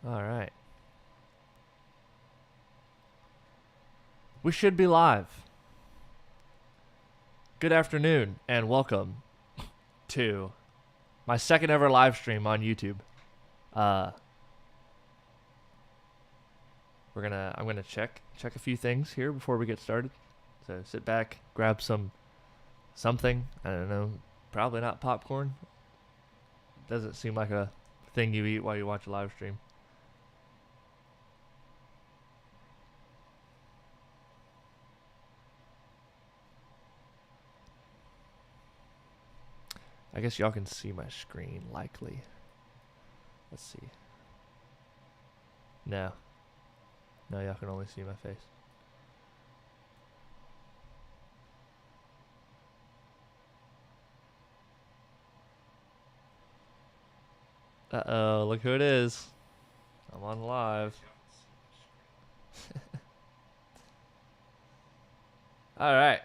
All right. We should be live. Good afternoon and welcome to my second ever live stream on YouTube. I'm gonna check a few things here before we get started. So sit back, grab something. I don't know, probably not popcorn. Doesn't seem like a thing you eat while you watch a live stream. I guess y'all can see my screen, likely. Let's see. No, y'all can only see my face. Uh-oh, look who it is. I'm on live. All right.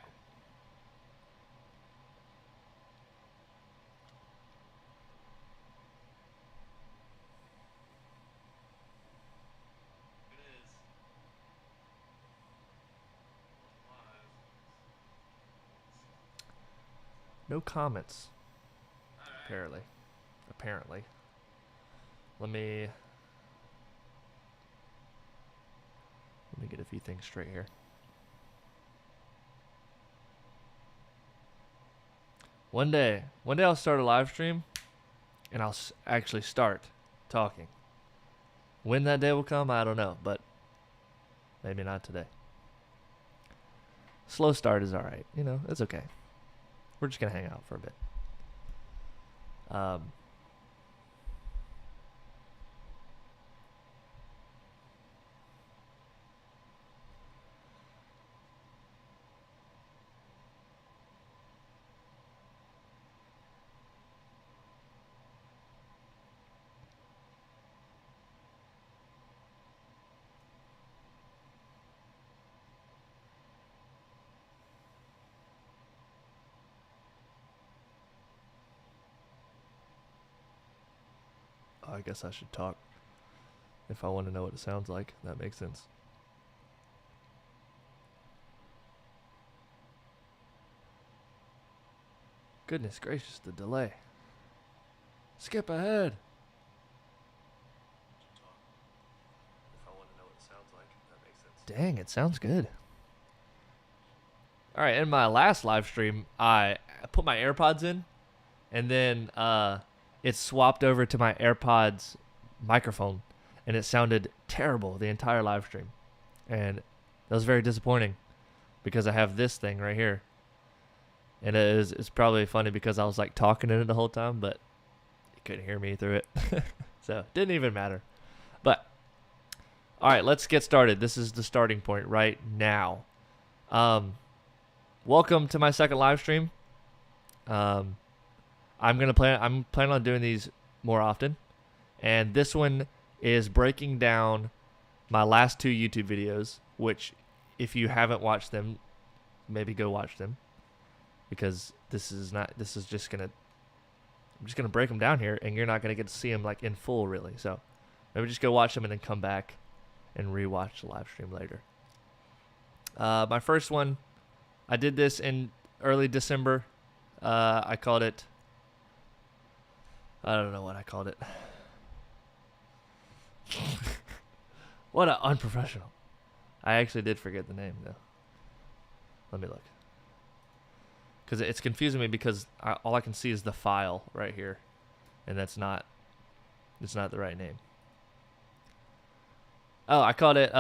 No comments. Apparently. Let me get a few things straight here. One day I'll start a live stream and I'll actually start talking. When that day will come, I don't know, but maybe not today. Slow start is all right. You know, it's okay. We're just going to hang out for a bit. I guess I should talk if I want to know what it sounds like. That makes sense. Goodness gracious, the delay. Skip ahead. If I want to know what it sounds like, that makes sense. Dang, it sounds good. All right, in my last live stream, I put my AirPods in, and then it swapped over to my AirPods microphone, and it sounded terrible the entire live stream. And that was very disappointing because I have this thing right here. And it's probably funny because I was like talking in it the whole time, but you couldn't hear me through it. So it didn't even matter. But all right, let's get started. This is the starting point right now. Welcome to my second live stream. I'm planning on doing these more often. And this one is breaking down my last two YouTube videos, which if you haven't watched them, maybe go watch them. Because I'm just gonna break them down here, and you're not gonna get to see them like in full, really. So maybe just go watch them and then come back and rewatch the live stream later. My first one, I did this in early December. I called it. I don't know what I called it. What an unprofessional. I actually did forget the name though. Let me look. Because it's confusing me because all I can see is the file right here. And it's not the right name. Oh, I called it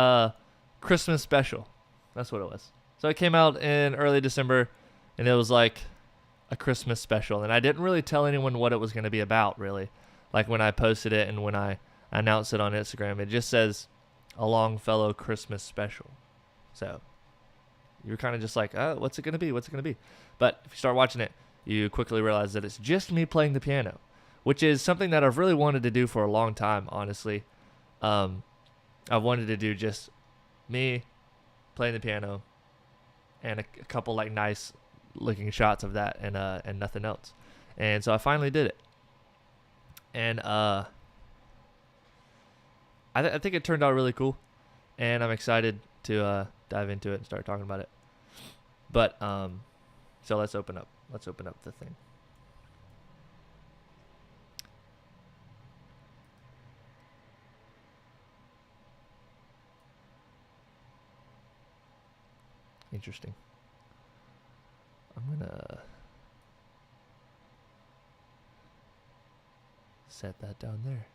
Christmas Special. That's what it was. So it came out in early December, and it was like a Christmas special. And I didn't really tell anyone what it was going to be about, really. Like when I posted it and when I announced it on Instagram, it just says, "A Longfellow Christmas Special." So you're kind of just like, oh, what's it going to be? What's it going to be? But if you start watching it, you quickly realize that it's just me playing the piano, which is something that I've really wanted to do for a long time, honestly. I've wanted to do just me playing the piano and a couple like nice looking shots of that and nothing else. And so I finally did it. And I think it turned out really cool, and I'm excited to dive into it and start talking about it. But so let's open up the thing. Interesting. I'm gonna set that down there.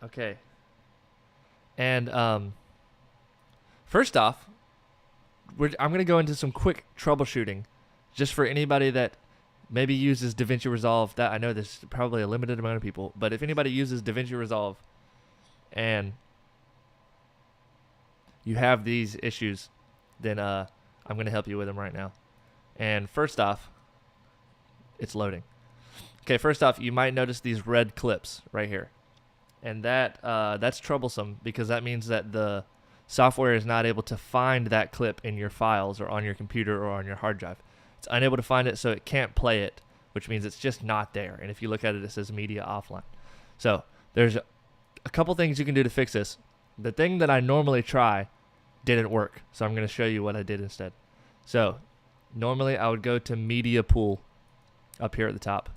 Okay. And first off, I'm going to go into some quick troubleshooting just for anybody that maybe uses DaVinci Resolve. That I know there's probably a limited amount of people, but if anybody uses DaVinci Resolve and you have these issues, then I'm going to help you with them right now. And first off, it's loading. Okay, first off, you might notice these red clips right here. And that's troublesome because that means that the software is not able to find that clip in your files or on your computer or on your hard drive. It's unable to find it, so it can't play it, which means it's just not there. And if you look at it, it says media offline. So there's a couple things you can do to fix this. The thing that I normally try didn't work, so I'm going to show you what I did instead. So normally I would go to Media Pool up here at the top.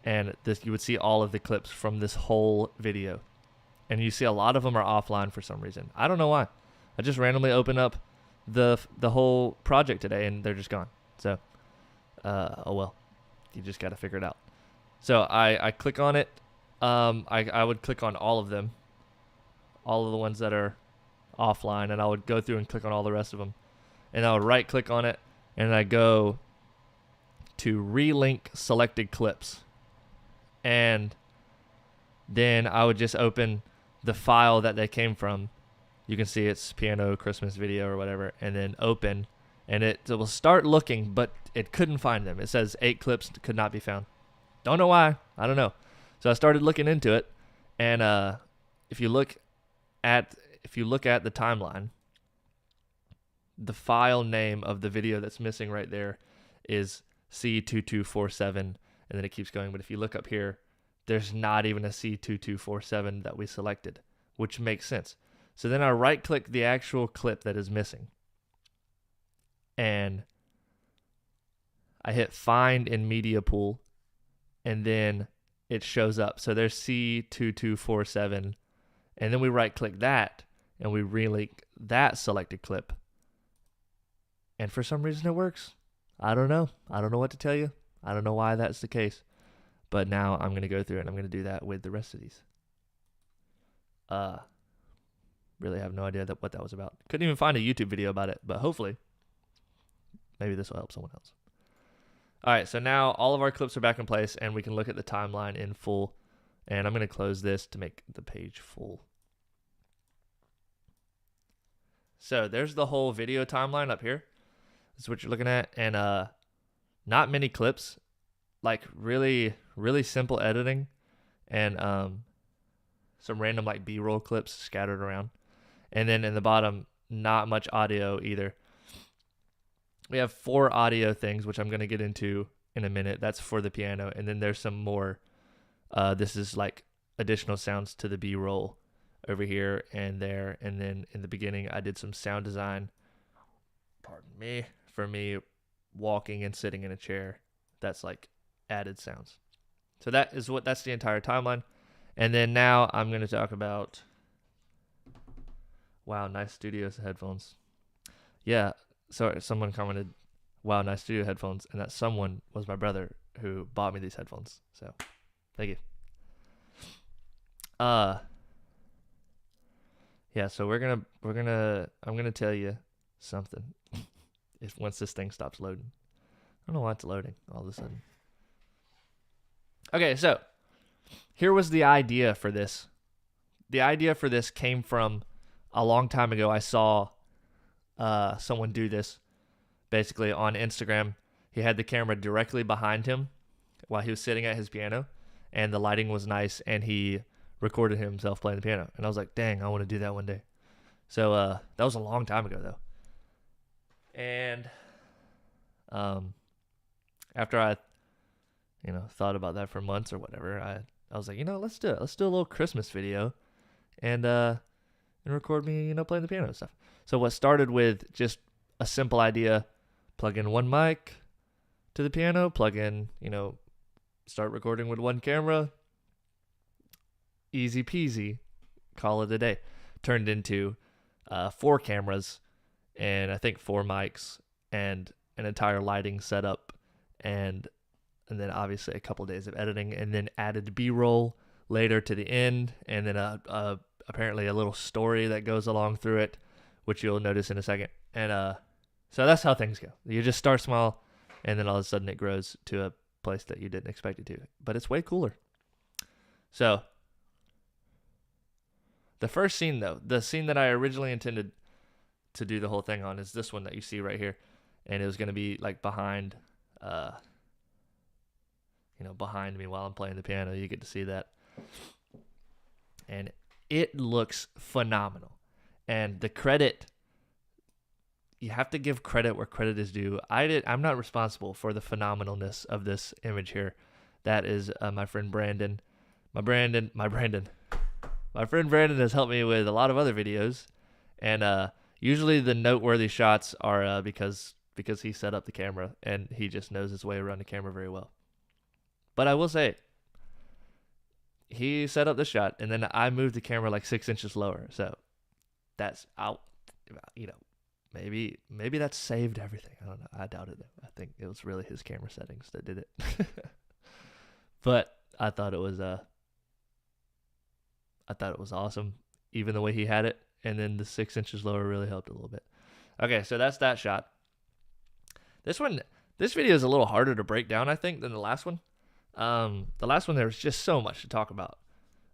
And this, you would see all of the clips from this whole video. And you see a lot of them are offline for some reason. I don't know why. I just randomly opened up the whole project today and they're just gone. So, oh well. You just got to figure it out. So I click on it. I would click on all of them. All of the ones that are offline. And I would go through and click on all the rest of them. And I would right click on it. And I go to relink selected clips. And then I would just open the file that they came from. You can see it's piano Christmas video or whatever, and then open, and it will start looking, but it couldn't find them. It says 8 clips could not be found. Don't know why. I don't know. So I started looking into it, and if you look at the timeline, the file name of the video that's missing right there is C2247. And then it keeps going. But if you look up here, there's not even a C2247 that we selected, which makes sense. So then I right-click the actual clip that is missing. And I hit Find in Media Pool. And then it shows up. So there's C2247. And then we right-click that. And we relink that selected clip. And for some reason it works. I don't know. I don't know what to tell you. I don't know why that's the case, but now I'm going to go through it and I'm going to do that with the rest of these. Really have no idea what that was about. Couldn't even find a YouTube video about it, but hopefully maybe this will help someone else. All right, so now all of our clips are back in place and we can look at the timeline in full. And I'm going to close this to make the page full. So there's the whole video timeline up here. That's what you're looking at. And not many clips, like really, really simple editing and some random like B-roll clips scattered around. And then in the bottom, not much audio either. We have 4 audio things, which I'm going to get into in a minute. That's for the piano. And then there's some more. This is like additional sounds to the B-roll over here and there. And then in the beginning, I did some sound design, pardon me, for me walking and sitting in a chair. That's like added sounds. So that's the entire timeline. And then now I'm going to talk about, wow, nice studio headphones. Yeah, so someone commented, wow, nice studio headphones, and that someone was my brother who bought me these headphones. So thank you. Yeah, so I'm gonna tell you something once this thing stops loading. I don't know why it's loading all of a sudden. Okay, so here was the idea for this. The idea for this came from a long time ago. I saw someone do this basically on Instagram. He had the camera directly behind him while he was sitting at his piano, and the lighting was nice, and he recorded himself playing the piano. And I was like, dang, I want to do that one day. So that was a long time ago, though. And after I thought about that for months or whatever. I was like, let's do it. Let's do a little Christmas video and record me, playing the piano and stuff. So what started with just a simple idea, plug in one mic to the piano, plug in, start recording with one camera, easy peasy, call it a day. Turned into 4 cameras and I think 4 mics and an entire lighting setup and then obviously a couple days of editing, and then added B-roll later to the end, and then apparently a little story that goes along through it, which you'll notice in a second. And so that's how things go. You just start small, and then all of a sudden it grows to a place that you didn't expect it to. But it's way cooler. So the first scene, though, the scene that I originally intended to do the whole thing on is this one that you see right here. And it was going to be like behind behind me while I'm playing the piano. You get to see that. And it looks phenomenal. And the credit, you have to give credit where credit is due. I'm not responsible for the phenomenalness of this image here. That is my friend Brandon. My friend Brandon has helped me with a lot of other videos. And usually the noteworthy shots are because he set up the camera and he just knows his way around the camera very well. But I will say, he set up the shot, and then I moved the camera like 6 inches lower. So that's out. Maybe that saved everything. I don't know. I doubt it though. I think it was really his camera settings that did it. But I thought it was awesome, even the way he had it, and then the 6 inches lower really helped a little bit. Okay, so that's that shot. This video is a little harder to break down, I think, than the last one. The last one, there was just so much to talk about.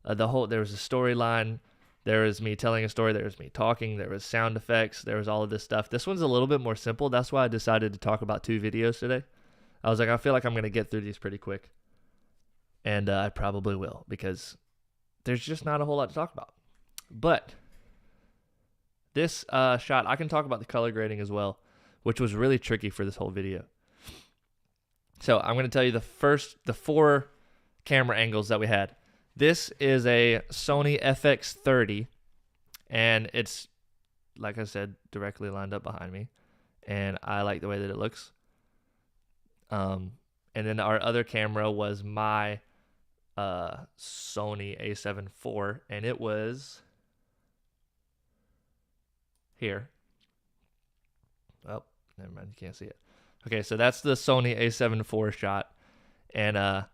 There was a storyline. There was me telling a story. There was me talking. There was sound effects. There was all of this stuff. This one's a little bit more simple. That's why I decided to talk about 2 videos today. I was like, I feel like I'm going to get through these pretty quick. And I probably will, because there's just not a whole lot to talk about. But this shot, I can talk about the color grading as well, which was really tricky for this whole video. So I'm going to tell you the 4 camera angles that we had. This is a Sony FX30, and it's, like I said, directly lined up behind me, and I like the way that it looks. And then our other camera was my Sony A7 IV, and it was here. Oh, never mind, you can't see it. Okay, so that's the Sony A7 IV shot, and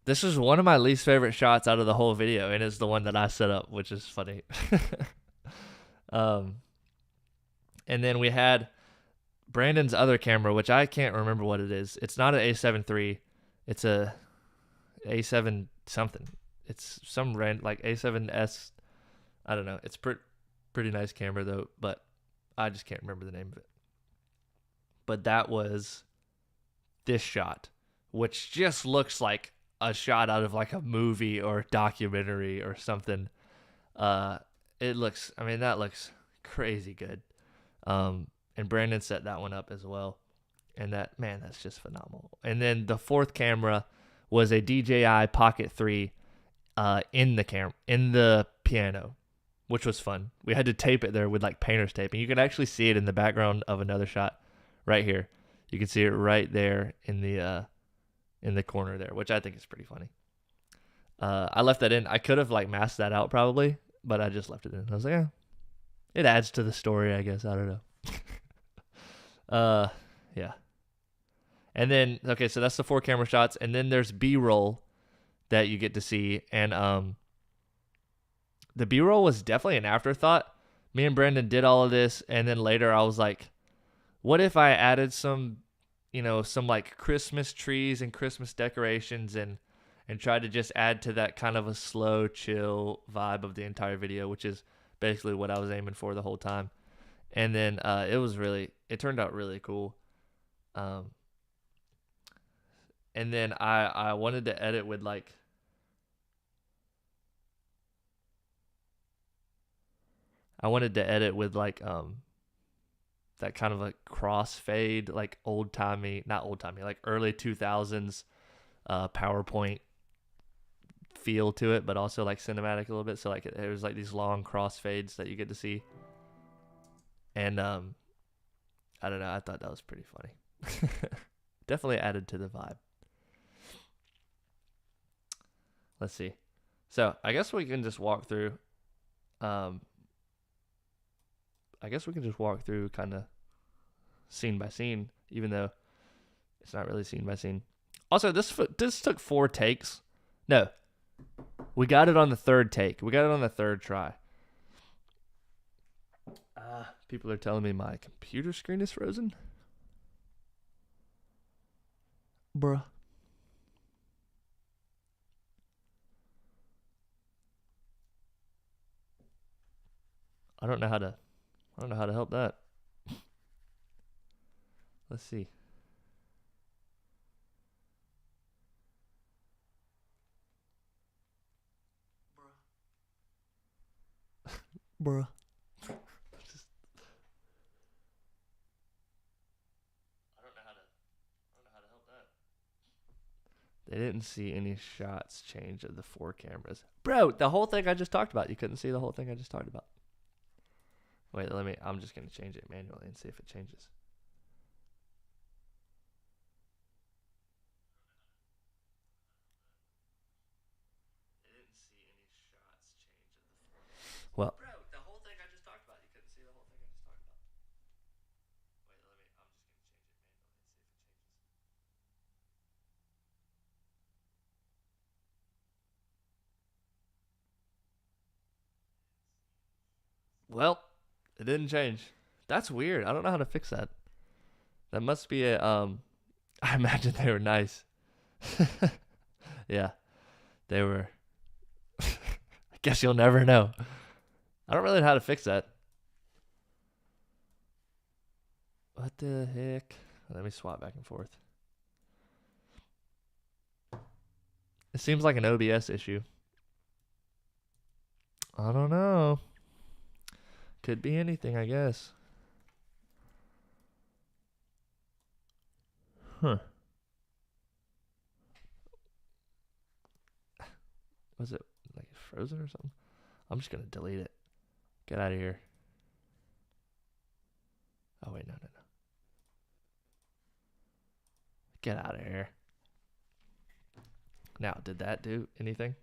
this is one of my least favorite shots out of the whole video, and it's the one that I set up, which is funny. And then we had Brandon's other camera, which I can't remember what it is. It's not an A7 III. It's a A7 something. It's some like A7S. I don't know. It's pretty nice camera though, but I just can't remember the name of it. But that was this shot, which just looks like a shot out of like a movie or documentary or something. That looks crazy good. And Brandon set that one up as well. And that's just phenomenal. And then the 4th camera was a DJI Pocket 3 in the piano, which was fun. We had to tape it there with like painter's tape, and you can actually see it in the background of another shot right here. You can see it right there in the corner there, which I think is pretty funny. I left that in. I could have like masked that out probably, but I just left it in. I was like, yeah, it adds to the story, I guess. I don't know. Yeah. And then, okay, so that's the 4 camera shots, and then there's B-roll that you get to see, and the B-roll was definitely an afterthought. Me and Brandon did all of this, and then later I was like, what if I added some like Christmas trees and Christmas decorations and tried to just add to that kind of a slow, chill vibe of the entire video, which is basically what I was aiming for the whole time. And then it turned out really cool. And then I wanted to edit with like, that kind of like crossfade, like not old timey, like early 2000s PowerPoint feel to it, but also like cinematic a little bit. So like it was like these long crossfades that you get to see, and I don't know. I thought that was pretty funny. Definitely added to the vibe. Let's see. So I guess we can just walk through. I guess we can just walk through kind of scene by scene, even though it's not really scene by scene. Also, this took 4 takes. No, we got it on the 3rd take. We got it on the 3rd try. People are telling me my computer screen is frozen. Bruh. I don't know how to help that. Let's see. Bruh. I don't know how to help that. They didn't see any shots change of the 4 cameras. Bro, the whole thing I just talked about. You couldn't see the whole thing I just talked about. Wait, I'm just going to change it manually and see if it changes. Well, bro, the whole thing I just talked about. You couldn't see the whole thing I just talked about. Wait, I'm just gonna change it manually and see if it changes. Well, it didn't change. That's weird. I don't know how to fix that. That must be a I imagine they were nice. Yeah, they were. I guess you'll never know. I don't really know how to fix that. What the heck? Let me swap back and forth. It seems like an OBS issue. I don't know. Could be anything, I guess. Huh. Was it like frozen or something? I'm just going to delete it. Get out of here. Oh, wait, no. Get out of here. Now, did that do anything?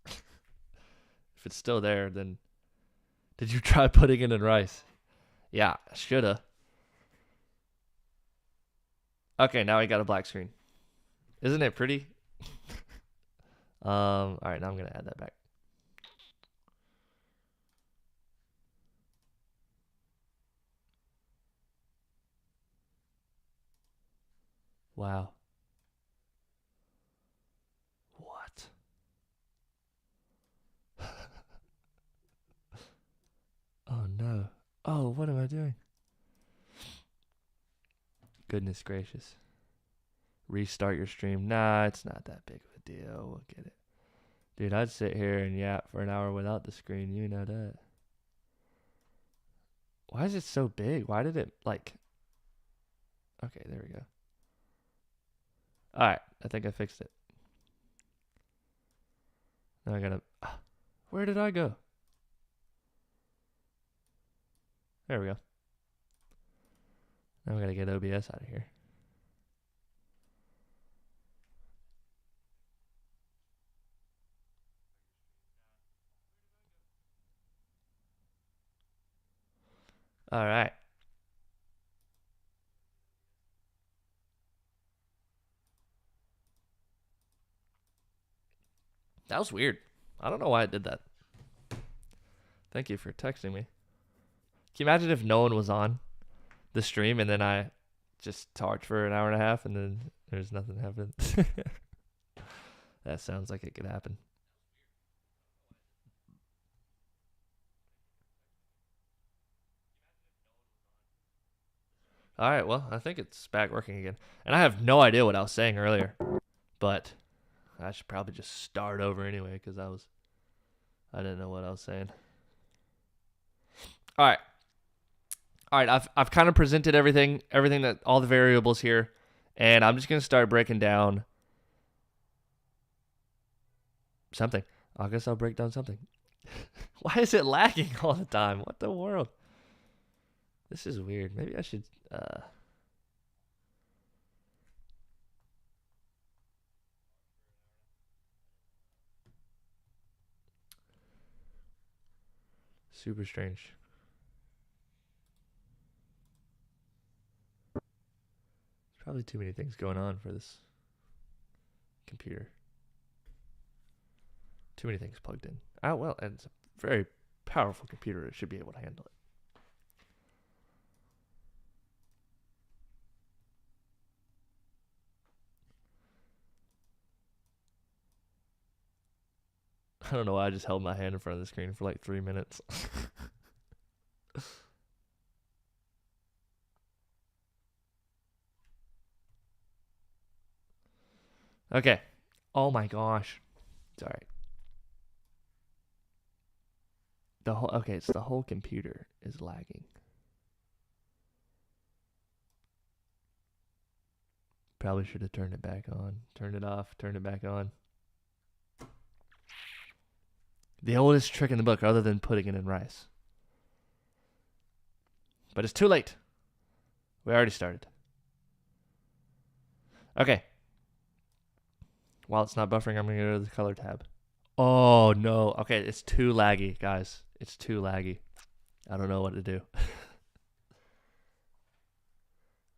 If it's still there, then did you try putting it in rice? Yeah, shoulda. Okay, now I got a black screen. Isn't it pretty? All right, now I'm gonna add that back. Wow. What? Oh no. Oh, what am I doing? Goodness gracious. Restart your stream. Nah, it's not that big of a deal. We'll get it. Dude, I'd sit here and yap for an hour without the screen. You know that. Why is it so big? Why did it, like... Okay, there we go. Alright, I think I fixed it. Now I gotta... Where did I go? There we go. Now we gotta get OBS out of here. All right. That was weird. I don't know why I did that. Thank you for texting me. Can you imagine if no one was on the stream and then I just talked for an hour and a half and then there's nothing happening? That sounds like it could happen. All right, well, I think it's back working again. And I have no idea what I was saying earlier, but I should probably just start over anyway because I didn't know what I was saying. All right, I've kind of presented everything that all the variables here, and I'm just gonna start breaking down something. I guess I'll break down something. Why is it lagging all the time? What the world? This is weird. Maybe I should super strange. There's probably too many things going on for this computer. Too many things plugged in. Oh, well, and it's a very powerful computer. It should be able to handle it. I don't know why I just held my hand in front of the screen for like 3 minutes. Okay. Oh my gosh. It's alright. It's the whole computer is lagging. Probably should have turned it back on. Turned it off, turned it back on. The oldest trick in the book other than putting it in rice. But it's too late. We already started. Okay. While it's not buffering, I'm going to go to the color tab. Oh, no. Okay, it's too laggy, guys. It's too laggy. I don't know what to do.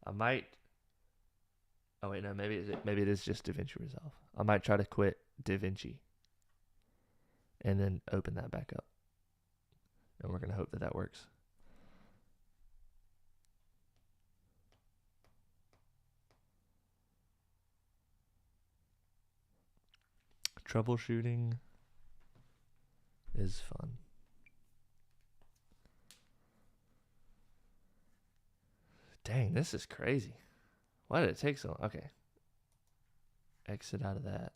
I might... Oh, wait, no. Maybe it is just DaVinci Resolve. I might try to quit DaVinci and then open that back up. And we're going to hope that that works. Troubleshooting is fun. Dang, this is crazy. Why did it take so long? Okay. Exit out of that.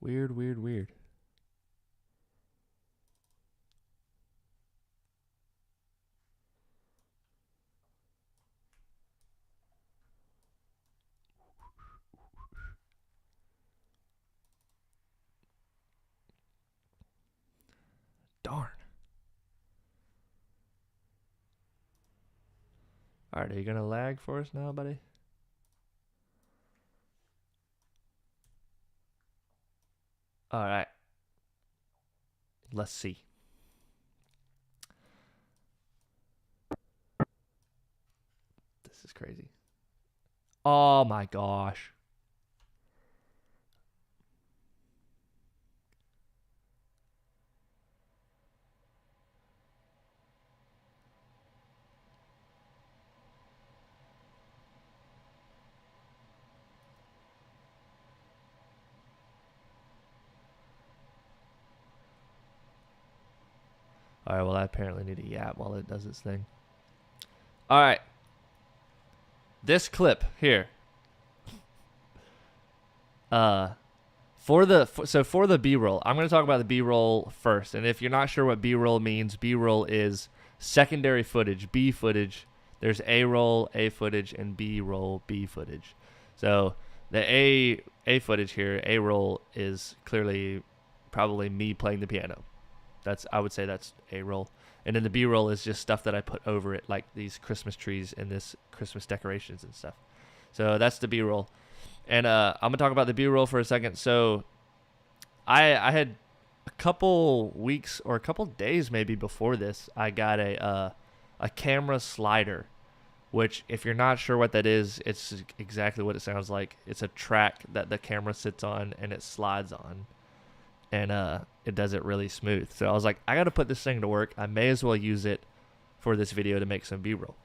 Weird, weird, weird. Darn. Alright, are you gonna lag for us now, buddy? Alright. Let's see. This is crazy. Oh my gosh. Alright, well, I apparently need a yap while it does its thing. Alright. This clip here. For the B-roll, I'm going to talk about the B-roll first. And if you're not sure what B-roll means, B-roll is secondary footage, B footage. There's A-roll, A footage, and B-roll, B footage. So the A footage here, A-roll, is clearly probably me playing the piano. I would say that's A-roll. And then the B-roll is just stuff that I put over it, like these Christmas trees and this Christmas decorations and stuff. So that's the B-roll. And I'm going to talk about the B-roll for a second. So I had a couple weeks or a couple days maybe before this, I got a camera slider, which if you're not sure what that is, it's exactly what it sounds like. It's a track that the camera sits on and it slides on. And it does it really smooth. So I was like, I got to put this thing to work. I may as well use it for this video to make some B-roll.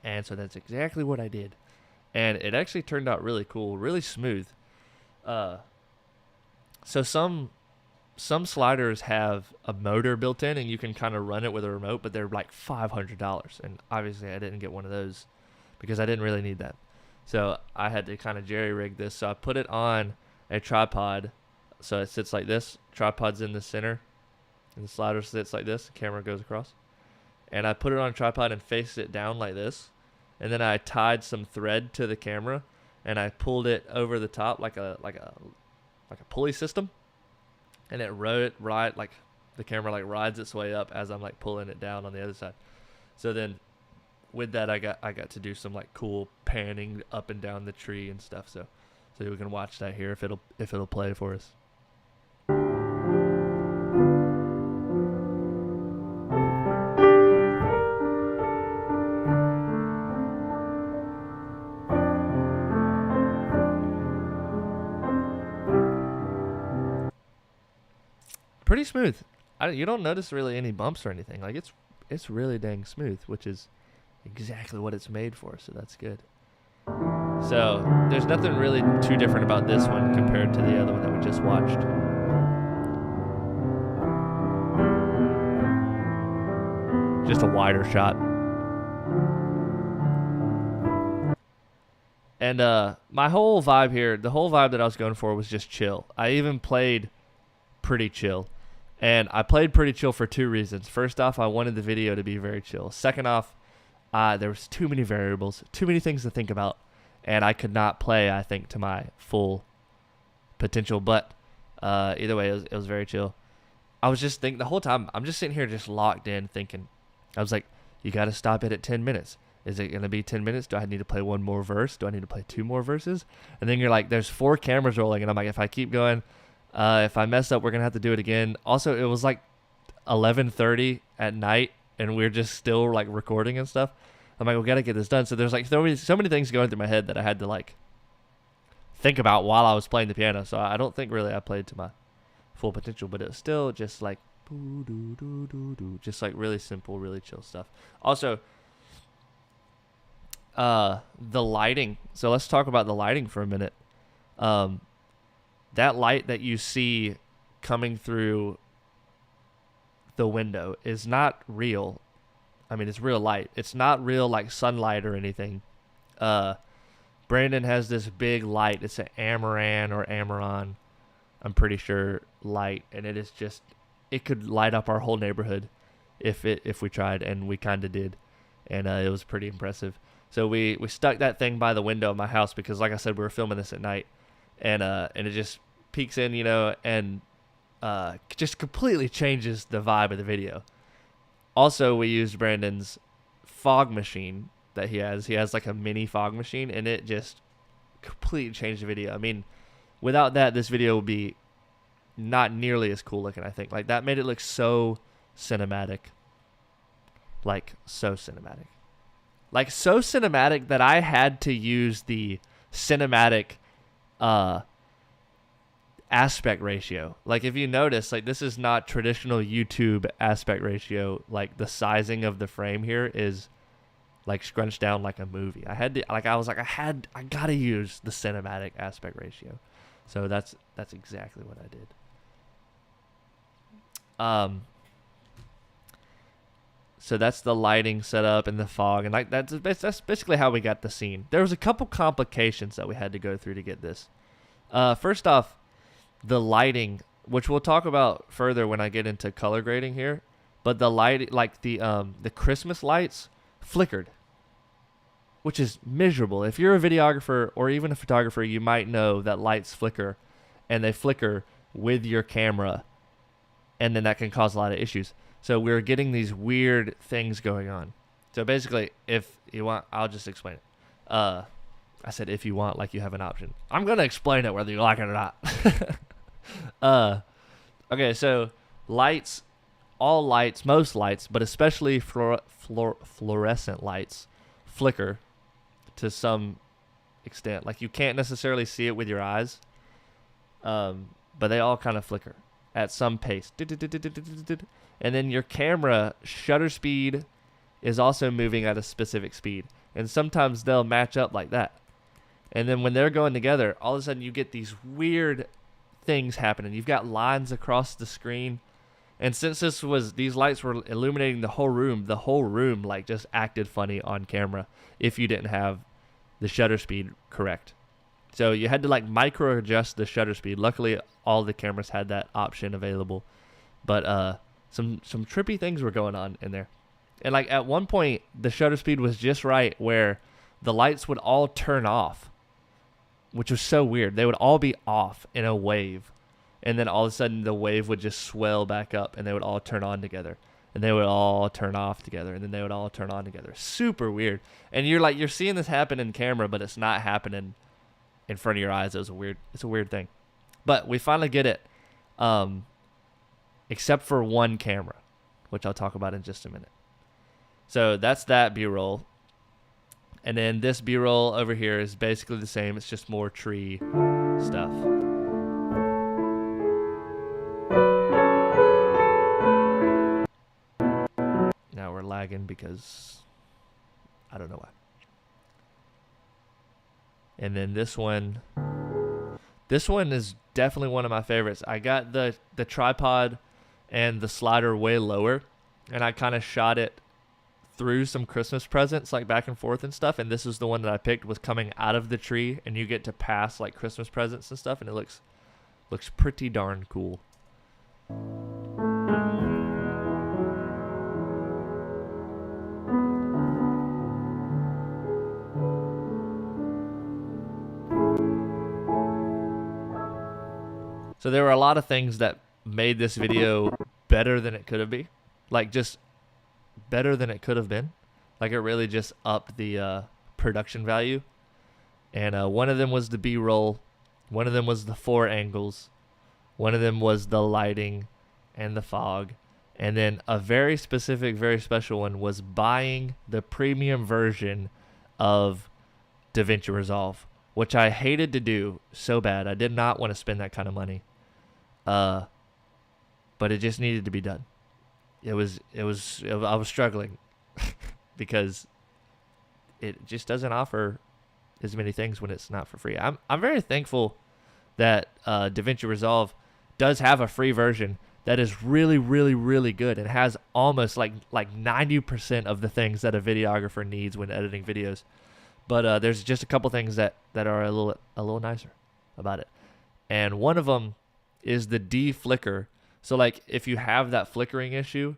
And so that's exactly what I did. And it actually turned out really cool, really smooth. So some sliders have a motor built in, and you can kind of run it with a remote, but they're like $500. And obviously I didn't get one of those because I didn't really need that. So I had to kind of jerry-rig this. So I put it on a tripod So it sits like this. Tripod's in the center, and the slider sits like this. The camera goes across, and I put it on a tripod and faced it down like this, and then I tied some thread to the camera, and I pulled it over the top like a pulley system, and it rode right like the camera like rides its way up as I'm like pulling it down on the other side. So then with that I got to do some like cool panning up and down the tree and stuff. So we can watch that here if it'll play for us. Pretty smooth. You don't notice really any bumps or anything. Like it's really dang smooth, which is exactly what it's made for. So that's good. So there's nothing really too different about this one compared to the other one that we just watched. Just a wider shot. And my whole vibe here, the whole vibe that I was going for was just chill. I even played pretty chill. And I played pretty chill for two reasons. First off, I wanted the video to be very chill. Second off, there was too many variables, too many things to think about, and I could not play, I think, to my full potential. But either way, it was very chill. I was just thinking the whole time, I'm just sitting here just locked in thinking. I was like, you got to stop it at 10 minutes. Is it going to be 10 minutes? Do I need to play one more verse? Do I need to play two more verses? And then you're like, there's 4 cameras rolling, and I'm like, if I keep going, if I mess up, we're going to have to do it again. Also, it was like 11:30 at night, and we're just still like recording and stuff. I'm like, we got to get this done. So there's like so many things going through my head that I had to like think about while I was playing the piano. So I don't think really I played to my full potential, but it was still just like just like really simple, really chill stuff. Also, the lighting. So let's talk about the lighting for a minute. That light that you see coming through the window is not real. I mean, it's real light. It's not real like sunlight or anything. Brandon has this big light. It's an Amaran, I'm pretty sure, light, and it is just, it could light up our whole neighborhood if we tried, and we kind of did, and it was pretty impressive. So we stuck that thing by the window of my house because, like I said, we were filming this at night, and it just peeks in, and just completely changes the vibe of the video. Also, we used Brandon's fog machine that he has. He has like a mini fog machine, and it just completely changed the video. I mean, without that, this video would be not nearly as cool looking, I think. Like, that made it look so cinematic. Like, so cinematic. Like, so cinematic that I had to use the cinematic aspect ratio. Like, if you notice, like, this is not traditional YouTube aspect ratio. Like, the sizing of the frame here is like scrunched down like a movie. I gotta use the cinematic aspect ratio. So that's exactly what I did. So that's the lighting setup and the fog, and like that's basically how we got the scene. There was a couple complications that we had to go through to get this. First off, the lighting, which we'll talk about further when I get into color grading here, but the light, like the Christmas lights, flickered, which is miserable. If you're a videographer or even a photographer, you might know that lights flicker, and they flicker with your camera, and then that can cause a lot of issues. So we're getting these weird things going on. So basically, if you want, I'll just explain it. I said if you want, like you have an option. I'm going to explain it whether you like it or not. Okay, so lights, all lights, most lights, but especially fluorescent lights, flicker to some extent. Like, you can't necessarily see it with your eyes, but they all kind of flicker at some pace. And then your camera shutter speed is also moving at a specific speed. And sometimes they'll match up like that. And then when they're going together, all of a sudden you get these weird things happening. You've got lines across the screen. And since these lights were illuminating the whole room like just acted funny on camera if you didn't have the shutter speed correct. So you had to like micro adjust the shutter speed. Luckily, all the cameras had that option available. But some trippy things were going on in there. And like at one point, the shutter speed was just right where the lights would all turn off, which was so weird. They would all be off in a wave. And then all of a sudden the wave would just swell back up and they would all turn on together. And they would all turn off together. And then they would all turn on together. Super weird. And you're seeing this happen in camera, but it's not happening in front of your eyes. It's a weird thing. But we finally get it. Except for one camera, which I'll talk about in just a minute. So that's that B-roll. And then this B-roll over here is basically the same. It's just more tree stuff. Now we're lagging because I don't know why. And then this one is definitely one of my favorites. I got the tripod and the slider way lower, and I kind of shot it through some Christmas presents, like back and forth and stuff. And this is the one that I picked, was coming out of the tree, and you get to pass like Christmas presents and stuff, and it looks pretty darn cool. So there were a lot of things that made this video better than it could have been. Like just better than it could have been. Like it really just upped the production value. And one of them was the B-roll. One of them was the 4 angles. One of them was the lighting and the fog. And then a very specific, very special one was buying the premium version of DaVinci Resolve, which I hated to do so bad. I did not want to spend that kind of money. But it just needed to be done. I was struggling because it just doesn't offer as many things when it's not for free. I'm very thankful that DaVinci Resolve does have a free version that is really, really, really good. It has almost like 90% of the things that a videographer needs when editing videos. But there's just a couple things that are a little nicer about it. And one of them is the deflicker. So like if you have that flickering issue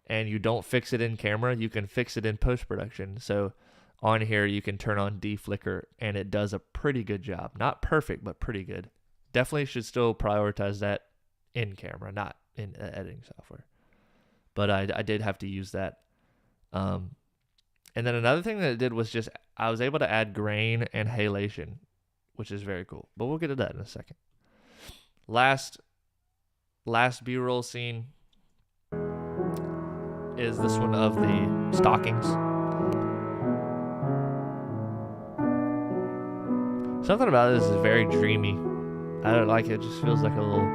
and you don't fix it in camera, you can fix it in post-production. So on here you can turn on deflicker and it does a pretty good job. Not perfect, but pretty good. Definitely should still prioritize that in camera, not in editing software. But I did have to use that. And then another thing that it did was just I was able to add grain and halation, which is very cool. But we'll get to that in a second. Last B-roll scene is this one of the stockings. Something about this is very dreamy. I don't like it. It just feels like a little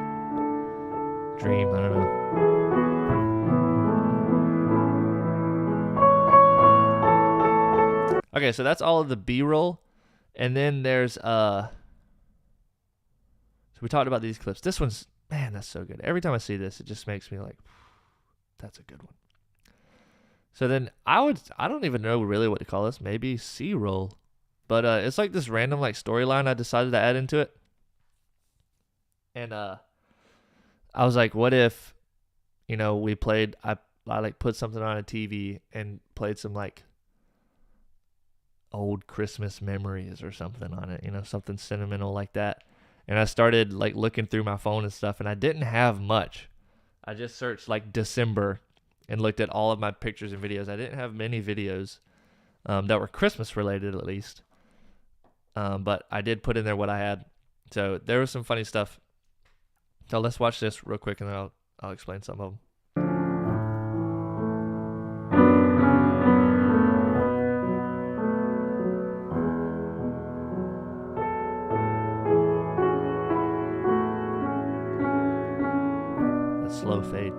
dream. I don't know. Okay, so that's all of the B-roll. And then there's so we talked about these clips. This one's, man, that's so good. Every time I see this, it just makes me like, that's a good one. So then I don't even know really what to call this. Maybe C-roll. But it's like this random like storyline I decided to add into it. And I was like, what if, we played, I like put something on a TV and played some like old Christmas memories or something on it, something sentimental like that. And I started like looking through my phone and stuff, and I didn't have much. I just searched like December and looked at all of my pictures and videos. I didn't have many videos that were Christmas related, at least. But I did put in there what I had. So there was some funny stuff. So let's watch this real quick, and then I'll explain some of them. Slow fade.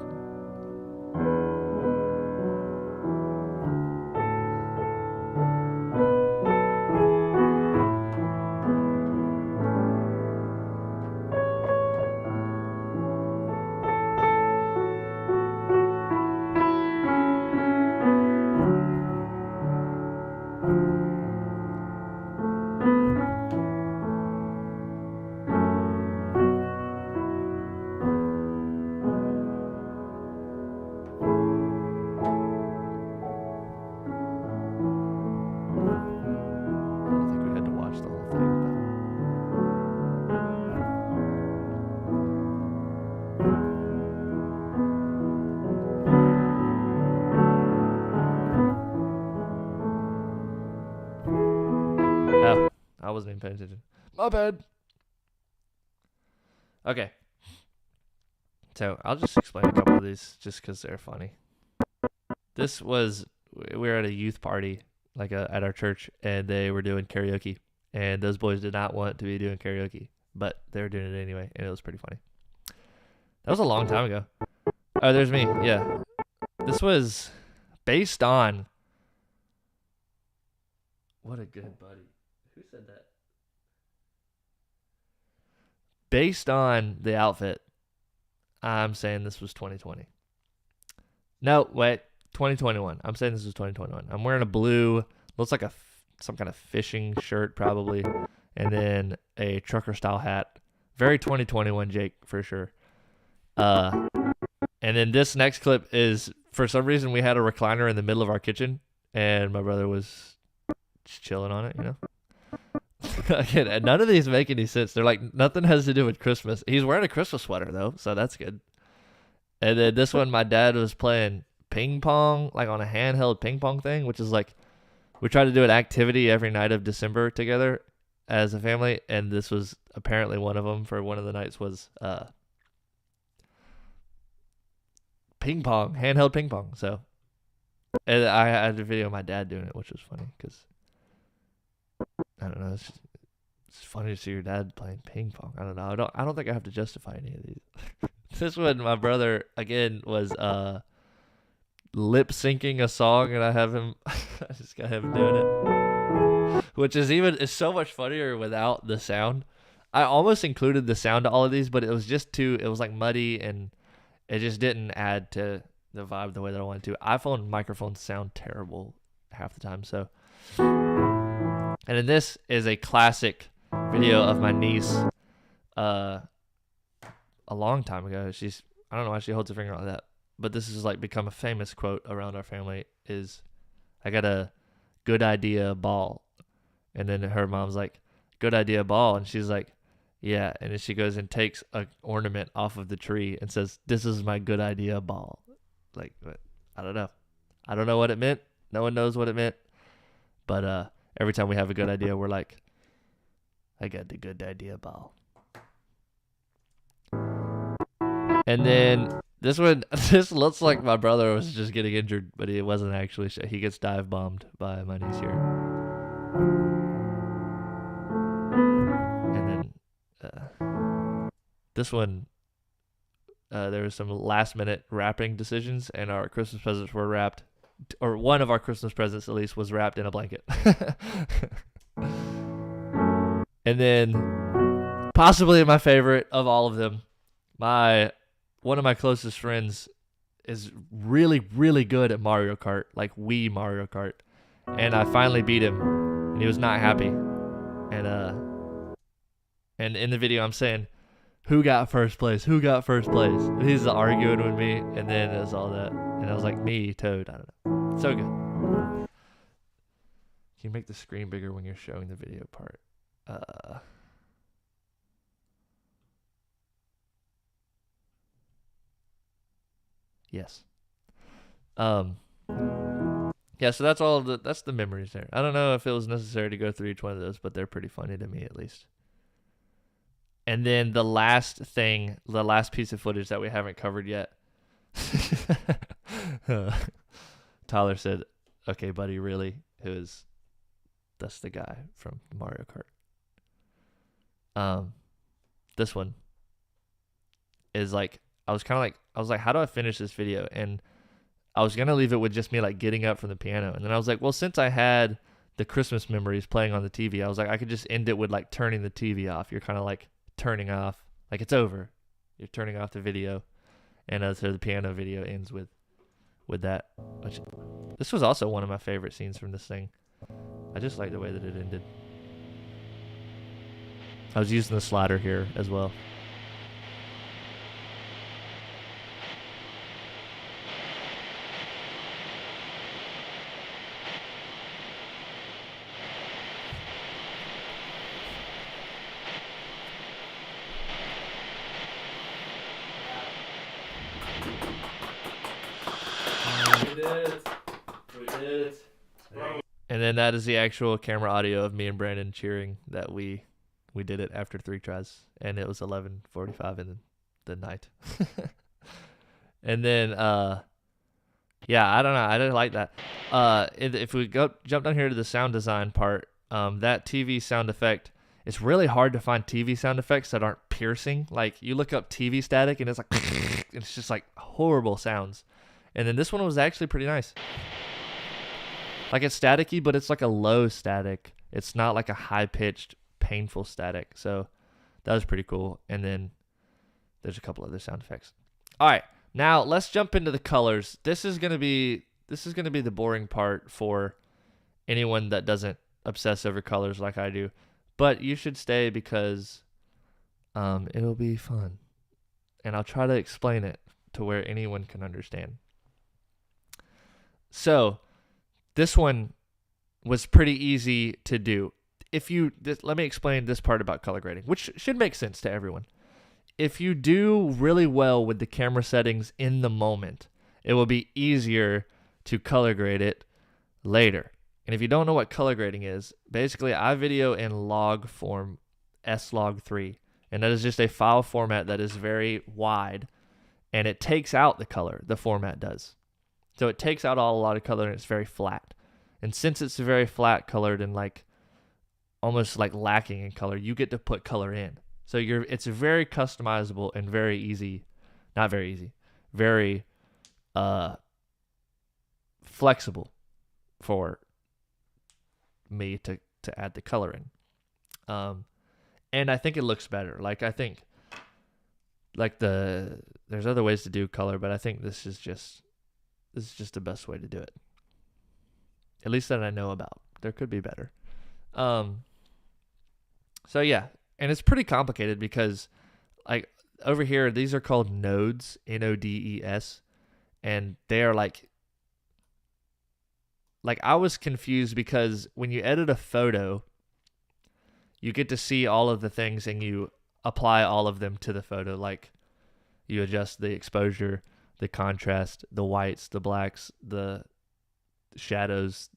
wasn't even paying attention. My bad. Okay. So I'll just explain a couple of these just because they're funny. We were at a youth party at our church, and they were doing karaoke, and those boys did not want to be doing karaoke, but they were doing it anyway, and it was pretty funny. That was a long time ago. Oh, there's me. Yeah. This was based on... What a good buddy. Who said that? Based on the outfit, I'm saying this was 2020. No, wait. 2021. I'm saying this was 2021. I'm wearing a blue, looks like some kind of fishing shirt probably, and then a trucker style hat. Very 2021 Jake for sure. And then this next clip is, for some reason, we had a recliner in the middle of our kitchen, and my brother was just chilling on it, you know. Again, none of these make any sense. They're like, nothing has to do with Christmas. He's wearing a Christmas sweater though, so that's good. And then this one, my dad was playing ping pong, like on a handheld ping pong thing, which is like, we try to do an activity every night of December together as a family, and this was apparently one of them. For one of the nights was ping pong, handheld ping pong. So, and I had a video of my dad doing it, which was funny because I don't know, it's funny to see your dad playing ping pong. I don't know. I don't think I have to justify any of these. This one, my brother again was lip syncing a song, and I just got him doing it, which is so much funnier without the sound. I almost included the sound to all of these, but it was it was like muddy, and it just didn't add to the vibe the way that I wanted to. iPhone microphones sound terrible half the time, so. And then this is a classic video of my niece a long time ago. I don't know why she holds her finger like that, but this has like become a famous quote around our family is, I got a good idea ball. And then her mom's like, good idea ball. And she's like, yeah. And then she goes and takes an ornament off of the tree and says, this is my good idea ball. Like, I don't know. I don't know what it meant. No one knows what it meant. But every time we have a good idea, we're like, I got the good idea ball. And then this looks like my brother was just getting injured, but he wasn't actually. He gets dive bombed by my niece here. And then this one, there was some last minute wrapping decisions, and our Christmas presents were wrapped, or one of our Christmas presents at least was wrapped in a blanket. And then possibly my favorite of all of them, one of my closest friends is really, really good at Mario Kart, like Wii Mario Kart. And I finally beat him, and he was not happy. And in the video I'm saying, who got first place? Who got first place? And he's arguing with me, and then it was all that. And I was like, me, Toad, I don't know. So good. Can you make the screen bigger when you're showing the video part? Yes. Yeah, so that's the memories there. I don't know if it was necessary to go through each one of those, but they're pretty funny to me at least. And then the last piece of footage that we haven't covered yet. Tyler said, "Okay, buddy, really?" That's the guy from Mario Kart. This one is like, I was like, how do I finish this video? And I was going to leave it with just me like getting up from the piano. And then I was like, well, since I had the Christmas memories playing on the TV, I was like, I could just end it with like turning the TV off. You're kind of like turning off, like it's over. You're turning off the video. And so the piano video ends with that. This was also one of my favorite scenes from this thing. I just like the way that it ended. I was using the slider here as well. We did it. And then that is the actual camera audio of me and Brandon cheering that we did it after 3 tries, and it was 11:45 in the night. And then yeah, I don't know. I didn't like that. If we jump down here to the sound design part, that TV sound effect, it's really hard to find TV sound effects that aren't piercing. Like, you look up TV static and it's like, it's just like horrible sounds. And then this one was actually pretty nice. Like, it's staticky, but it's like a low static. It's not like a high-pitched, painful static. So that was pretty cool. And then there's a couple other sound effects. All right. Now, let's jump into the colors. This is going to be the boring part for anyone that doesn't obsess over colors like I do. But you should stay because it'll be fun. And I'll try to explain it to where anyone can understand. So, this one was pretty easy to do. Let me explain this part about color grading, which should make sense to everyone. If you do really well with the camera settings in the moment, it will be easier to color grade it later. And if you don't know what color grading is, basically I video in log form, slog3, and that is just a file format that is very wide, and it takes out the color, the format does. So it takes out a lot of color, and it's very flat. And since it's very flat colored and like almost like lacking in color, you get to put color in. So it's very customizable and very easy, not very easy, very flexible for me to add the color in. And I think it looks better. Like, I think like there's other ways to do color, but I think this is just the best way to do it. At least that I know about. There could be better. So yeah. And it's pretty complicated because, like, over here, these are called nodes, Nodes, and they are like I was confused because when you edit a photo, you get to see all of the things and you apply all of them to the photo. Like, you adjust the exposure, the contrast, the whites, the blacks, the shadows.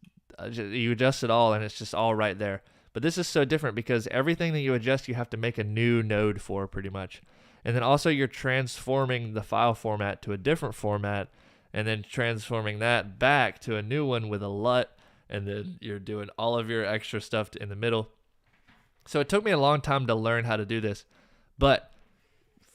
You adjust it all, and it's just all right there. But this is so different because everything that you adjust, you have to make a new node for pretty much. And then also you're transforming the file format to a different format and then transforming that back to a new one with a LUT. And then you're doing all of your extra stuff in the middle. So it took me a long time to learn how to do this. But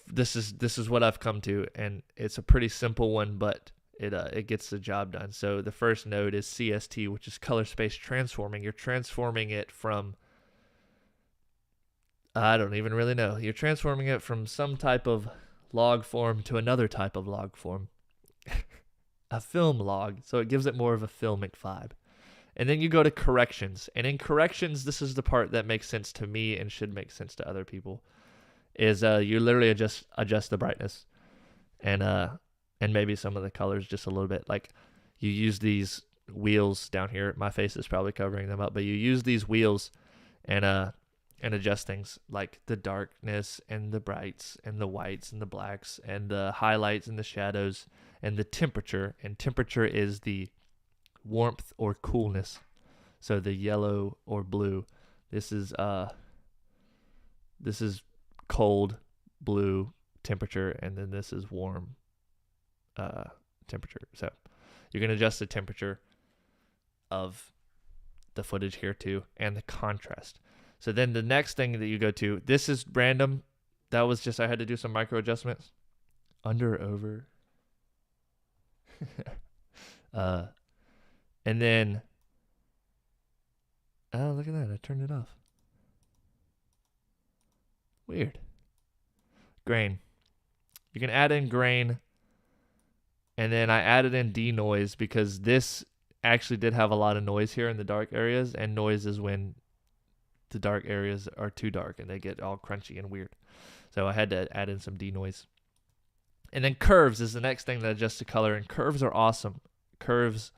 this is what I've come to. And it's a pretty simple one, but it gets the job done. So the first node is CST, which is color space transforming. You're transforming it from, I don't even really know. You're transforming it from some type of log form to another type of log form. A film log. So it gives it more of a filmic vibe. And then you go to corrections. And in corrections, this is the part that makes sense to me and should make sense to other people. Is you literally adjust the brightness. And maybe some of the colors just a little bit. Like, you use these wheels down here. My face is probably covering them up, but you use these wheels and adjust things like the darkness and the brights and the whites and the blacks and the highlights and the shadows and the temperature. And temperature is the warmth or coolness. So the yellow or blue. This is cold blue temperature, and then this is warm temperature. So you can adjust the temperature of the footage here too, and the contrast. So then the next thing that you go to, this is random. That was just, I had to do some micro adjustments. Under, over. And then, oh, look at that. I turned it off. Weird. Grain. You can add in grain. And then I added in denoise because this actually did have a lot of noise here in the dark areas. And noise is when the dark areas are too dark and they get all crunchy and weird. So I had to add in some denoise. And then curves is the next thing that adjusts the color. And curves are awesome. Curves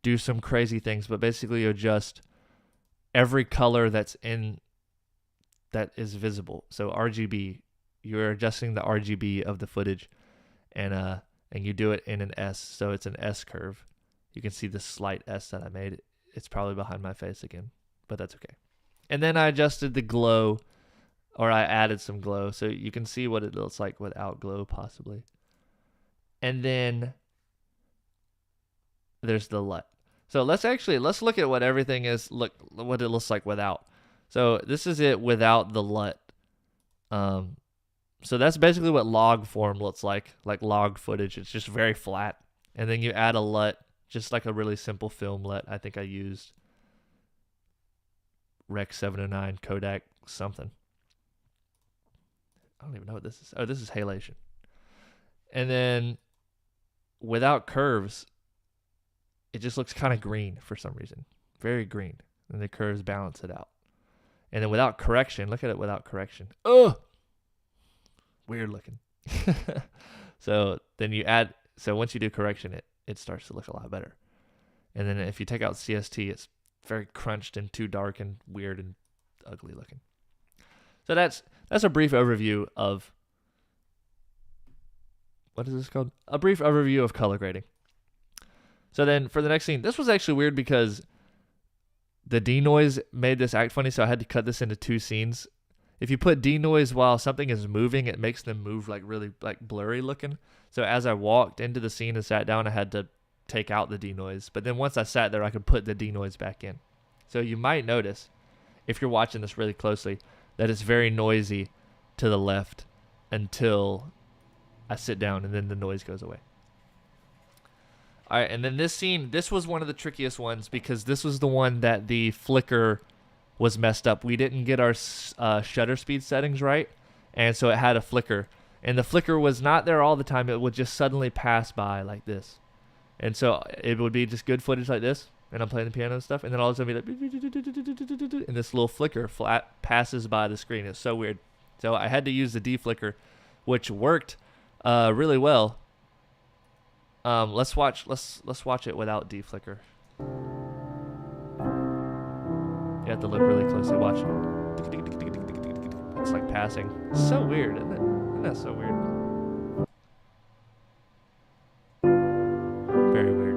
do some crazy things, but basically you adjust every color that is visible. So RGB, you're adjusting the RGB of the footage, and you do it in an S. So it's an S curve. You can see the slight S that I made. it's probably behind my face again, but that's okay. And then I adjusted the glow, or I added some glow, so you can see what it looks like without glow possibly. And then there's the LUT. So let's look at what everything is, what it looks like without. So this is it without the LUT. So that's basically what log form looks like log footage. It's just very flat. And then you add a LUT, just like a really simple film LUT. I think I used Rec 709 Kodak something. I don't even know what this is. Oh, this is halation. And then without curves, it just looks kind of green for some reason. Very green. And the curves balance it out. And then without correction, look at it without correction. Ugh! Weird looking. So then you add, so once you do correction, it starts to look a lot better. And then if you take out CST, it's very crunched and too dark and weird and ugly looking. So that's a brief overview of, what is this called? A brief overview of color grading. So then for the next scene, this was actually weird because the denoise made this act funny, so I had to cut this into 2 scenes. If you put denoise while something is moving, it makes them move like really like blurry looking. So as I walked into the scene and sat down, I had to take out the denoise. But then once I sat there, I could put the denoise back in. So you might notice, if you're watching this really closely, that it's very noisy to the left until I sit down and then the noise goes away. All right, and then this scene, this was one of the trickiest ones because this was the one that the flicker was messed up. We didn't get our shutter speed settings right, and so it had a flicker. And the flicker was not there all the time. It would just suddenly pass by like this. And so it would be just good footage like this, and I'm playing the piano and stuff, and then all of a sudden be like, and this little flicker flat passes by the screen. It's so weird. So I had to use the D-flicker, which worked really well. Let's watch it without D-flicker. You have to look really closely. Watch. It's like passing. It's so weird, isn't it? Isn't that so weird? Very weird.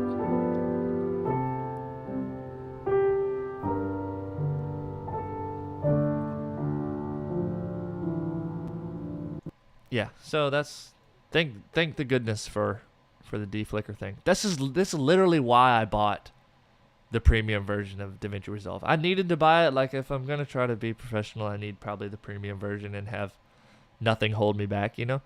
Yeah. So that's thank the goodness for the D-flicker thing. This is literally why I bought the premium version of DaVinci Resolve. I needed to buy it. Like, if I'm gonna try to be professional, I need probably the premium version and have nothing hold me back, you know.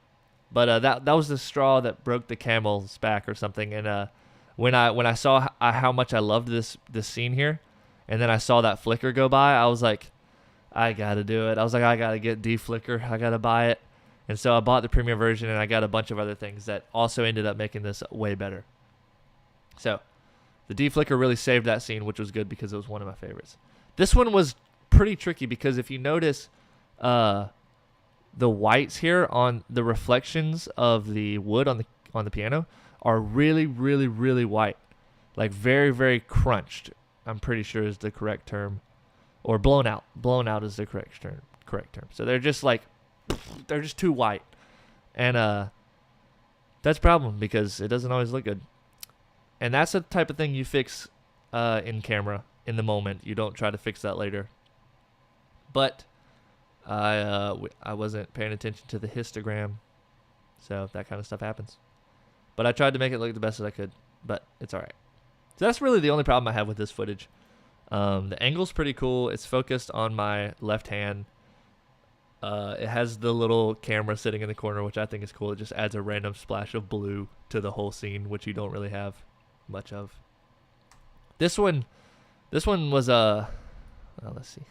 But that was the straw that broke the camel's back or something. And when I saw how much I loved this scene here, and then I saw that flicker go by, I was like, I gotta do it. I was like, I gotta get D-flicker. I gotta buy it. And so I bought the premium version, and I got a bunch of other things that also ended up making this way better. So the D-flicker really saved that scene, which was good because it was one of my favorites. This one was pretty tricky because if you notice the whites here on the reflections of the wood on the piano are really, really, really white. Like very, very crunched, I'm pretty sure is the correct term. Or blown out. Blown out is the correct term. So they're just like, they're just too white. And that's a problem because it doesn't always look good. And that's the type of thing you fix in camera in the moment. You don't try to fix that later. But I wasn't paying attention to the histogram, so that kind of stuff happens. But I tried to make it look the best as I could, but it's all right. So that's really the only problem I have with this footage. The angle's pretty cool. It's focused on my left hand. It has the little camera sitting in the corner, which I think is cool. It just adds a random splash of blue to the whole scene, which you don't really have much of. This one was well, let's see.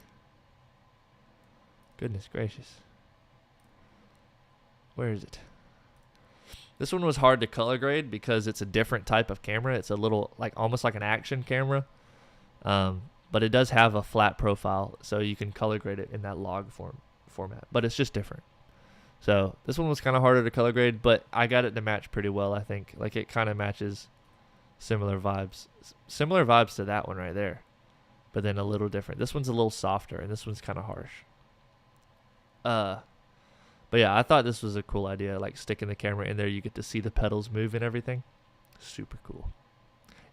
Goodness gracious. Where is it? This one was hard to color grade because it's a different type of camera. It's a little almost like an action camera. But it does have a flat profile, so you can color grade it in that log format. But it's just different. So this one was kind of harder to color grade, but I got it to match pretty well, I think. Like, it kind of matches similar vibes. Similar vibes to that one right there, but then a little different. This one's a little softer, and this one's kind of harsh. But yeah, I thought this was a cool idea. Like, sticking the camera in there, you get to see the pedals move and everything. Super cool.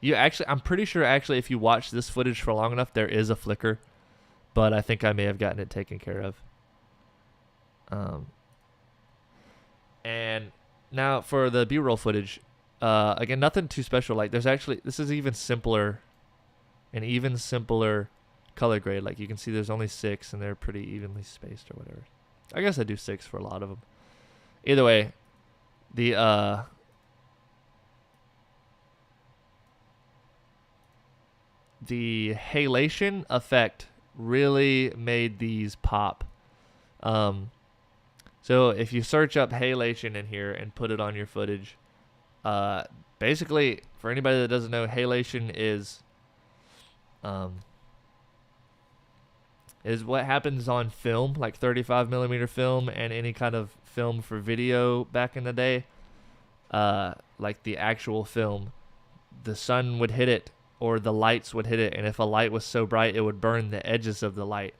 I'm pretty sure actually if you watch this footage for long enough, there is a flicker, but I think I may have gotten it taken care of. And now for the B-roll footage, again, nothing too special. Like this is even simpler, an even simpler color grade. Like you can see there's only 6 and they're pretty evenly spaced or whatever. I guess I do 6 for a lot of them. Either way, the halation effect really made these pop. So if you search up halation in here and put it on your footage, basically for anybody that doesn't know, halation is what happens on film, like 35 millimeter film and any kind of film for video back in the day. Like the actual film, the sun would hit it or the lights would hit it, and if a light was so bright, it would burn the edges of the light.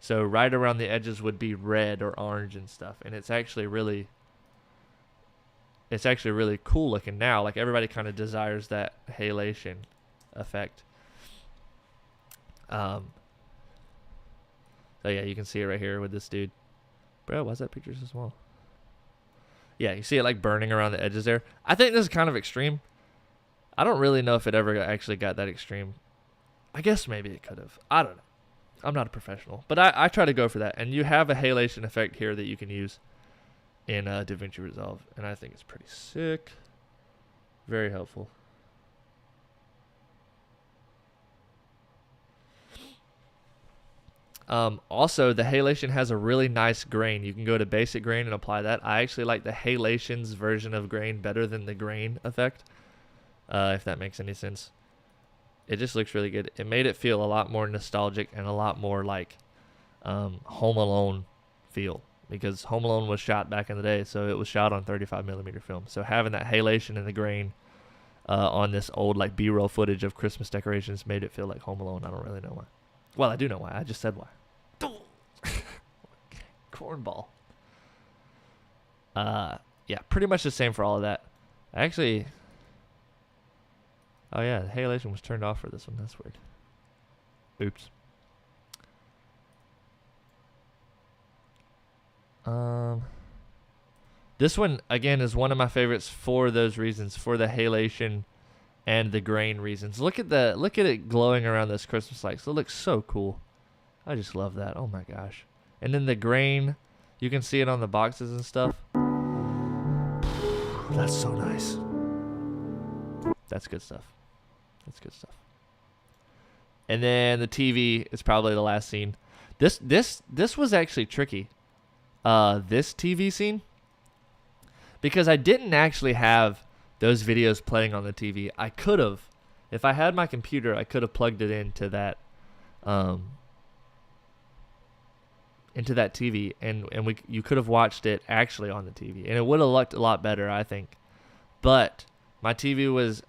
So right around the edges would be red or orange and stuff, and it's actually really cool looking now. Like everybody kind of desires that halation effect. So yeah, you can see it right here with this dude. Bro, why is that picture so small? Yeah, you see it like burning around the edges there. I think this is kind of extreme. I don't really know if it ever actually got that extreme. I guess maybe it could have. I don't know. I'm not a professional. But I try to go for that. And you have a halation effect here that you can use in DaVinci Resolve. And I think it's pretty sick. Very helpful. Also, the halation has a really nice grain. You can go to basic grain and apply that. I actually like the halation's version of grain better than the grain effect, if that makes any sense. It just looks really good. It made it feel a lot more nostalgic and a lot more like Home Alone feel, because Home Alone was shot back in the day, so it was shot on 35 millimeter film. So having that halation and the grain on this old like B-roll footage of Christmas decorations made it feel like Home Alone. I don't really know why. Well, I do know why. I just said why. Cornball. Yeah, pretty much the same for all of that. Actually, oh yeah, the halation was turned off for this one. That's weird. Oops. This one again is one of my favorites for those reasons, for the halation and the grain reasons. Look at it glowing around those Christmas lights. It looks so cool. I just love that. Oh my gosh. And then the grain, you can see it on the boxes and stuff. That's so nice. That's good stuff. That's good stuff. And then the TV is probably the last scene. This was actually tricky. This TV scene, because I didn't actually have those videos playing on the TV. I could have, if I had my computer, I could have plugged it into that TV, and you could have watched it actually on the TV, and it would have looked a lot better, I think. But my TV was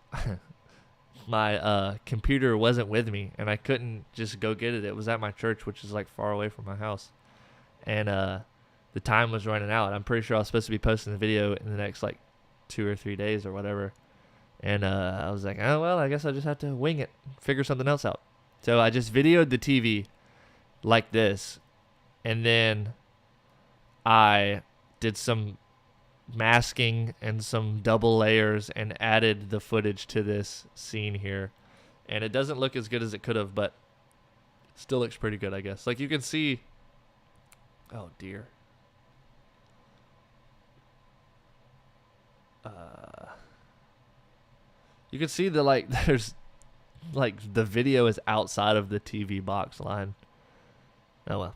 my computer wasn't with me, and I couldn't just go get it. It was at my church, which is like far away from my house, and the time was running out. I'm pretty sure I was supposed to be posting the video in the next like 2 or 3 days or whatever, and I was like, oh well, I guess I just have to wing it, figure something else out. So I just videoed the TV like this, and then I did some masking and some double layers and added the footage to this scene here, and it doesn't look as good as it could have, but still looks pretty good, I guess. Like you can see, oh dear, you can see there's like the video is outside of the TV box line. Oh well,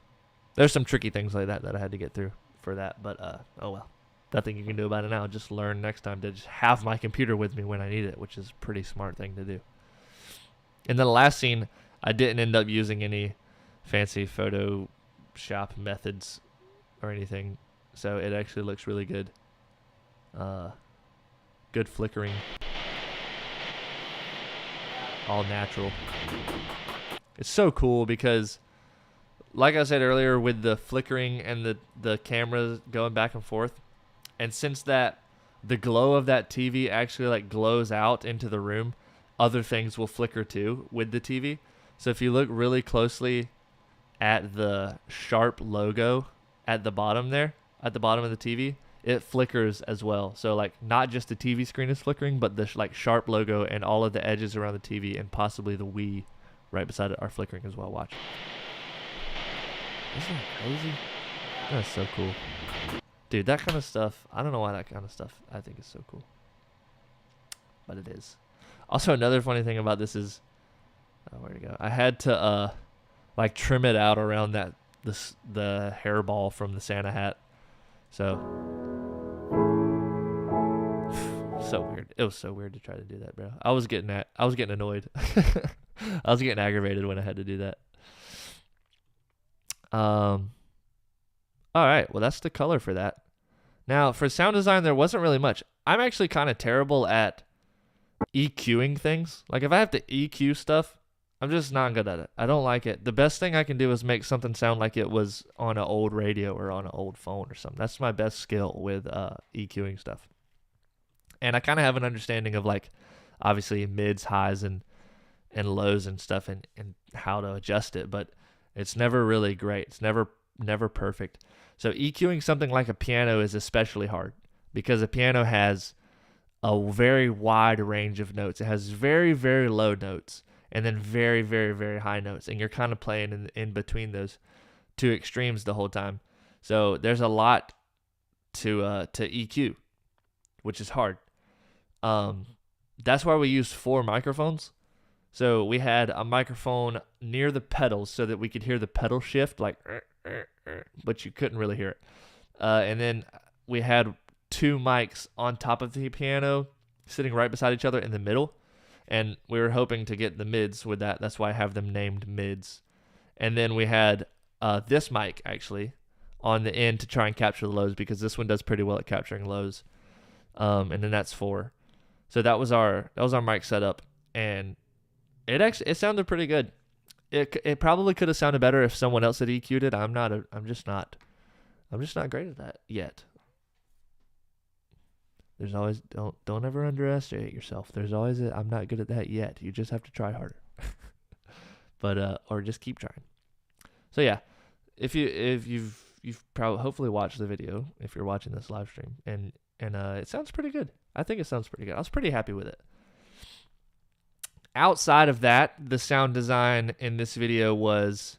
there's some tricky things like that I had to get through for that, but oh well, nothing you can do about it now. Just learn next time to just have my computer with me when I need it, which is a pretty smart thing to do. And then the last scene, I didn't end up using any fancy Photoshop methods or anything, so it actually looks really good. Good flickering, all natural. It's so cool because, like I said earlier, with the flickering and the cameras going back and forth, and since the glow of that TV actually like glows out into the room, other things will flicker too with the TV. So if you look really closely at the Sharp logo at the bottom there, at the bottom of the TV, it flickers as well. So like not just the TV screen is flickering, but the like Sharp logo and all of the edges around the TV and possibly the Wii right beside it are flickering as well. Watch. Isn't that crazy? That's so cool. Dude, that kind of stuff, I don't know why that kind of stuff I think is so cool. But it is. Also, another funny thing about this is, where'd it go? I had to like trim it out around the hairball from the Santa hat. So so weird. It was so weird to try to do that, bro. I was getting annoyed. I was getting aggravated when I had to do that. All right, well that's the color for that. Now for sound design, there wasn't really much. I'm actually kind of terrible at EQing things. Like if I have to EQ stuff, I'm just not good at it. I don't like it. The best thing I can do is make something sound like it was on an old radio or on an old phone or something. That's my best skill with EQing stuff. And I kind of have an understanding of like obviously mids, highs, and lows and stuff, and how to adjust it, but it's never really great. It's never perfect. So EQing something like a piano is especially hard because a piano has a very wide range of notes. It has very, very low notes and then very, very, very high notes. And you're kind of playing in between those two extremes the whole time. So there's a lot to EQ, which is hard. That's why we used 4 microphones. So we had a microphone near the pedals so that we could hear the pedal shift, like, but you couldn't really hear it. And then we had 2 mics on top of the piano sitting right beside each other in the middle. And we were hoping to get the mids with that. That's why I have them named mids. And then we had this mic, actually, on the end to try and capture the lows because this one does pretty well at capturing lows. And then that's 4. So that was our mic setup. And it sounded pretty good. It probably could have sounded better if someone else had EQ'd it. I'm just not great at that yet. There's always don't ever underestimate yourself. There's always I'm not good at that yet. You just have to try harder. But or just keep trying. So yeah, if you've probably hopefully watched the video if you're watching this live stream and it sounds pretty good. I think it sounds pretty good. I was pretty happy with it. Outside of that, the sound design in this video was,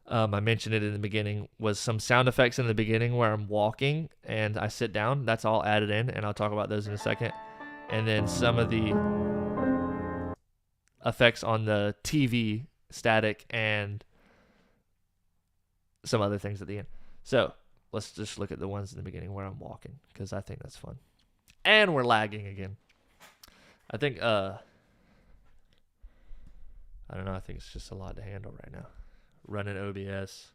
I mentioned it in the beginning, was some sound effects in the beginning where I'm walking and I sit down. That's all added in, and I'll talk about those in a second. And then some of the effects on the TV, static, and some other things at the end. So let's just look at the ones in the beginning where I'm walking because I think that's fun. And we're lagging again. I think, I don't know. I think it's just a lot to handle right now. Running OBS.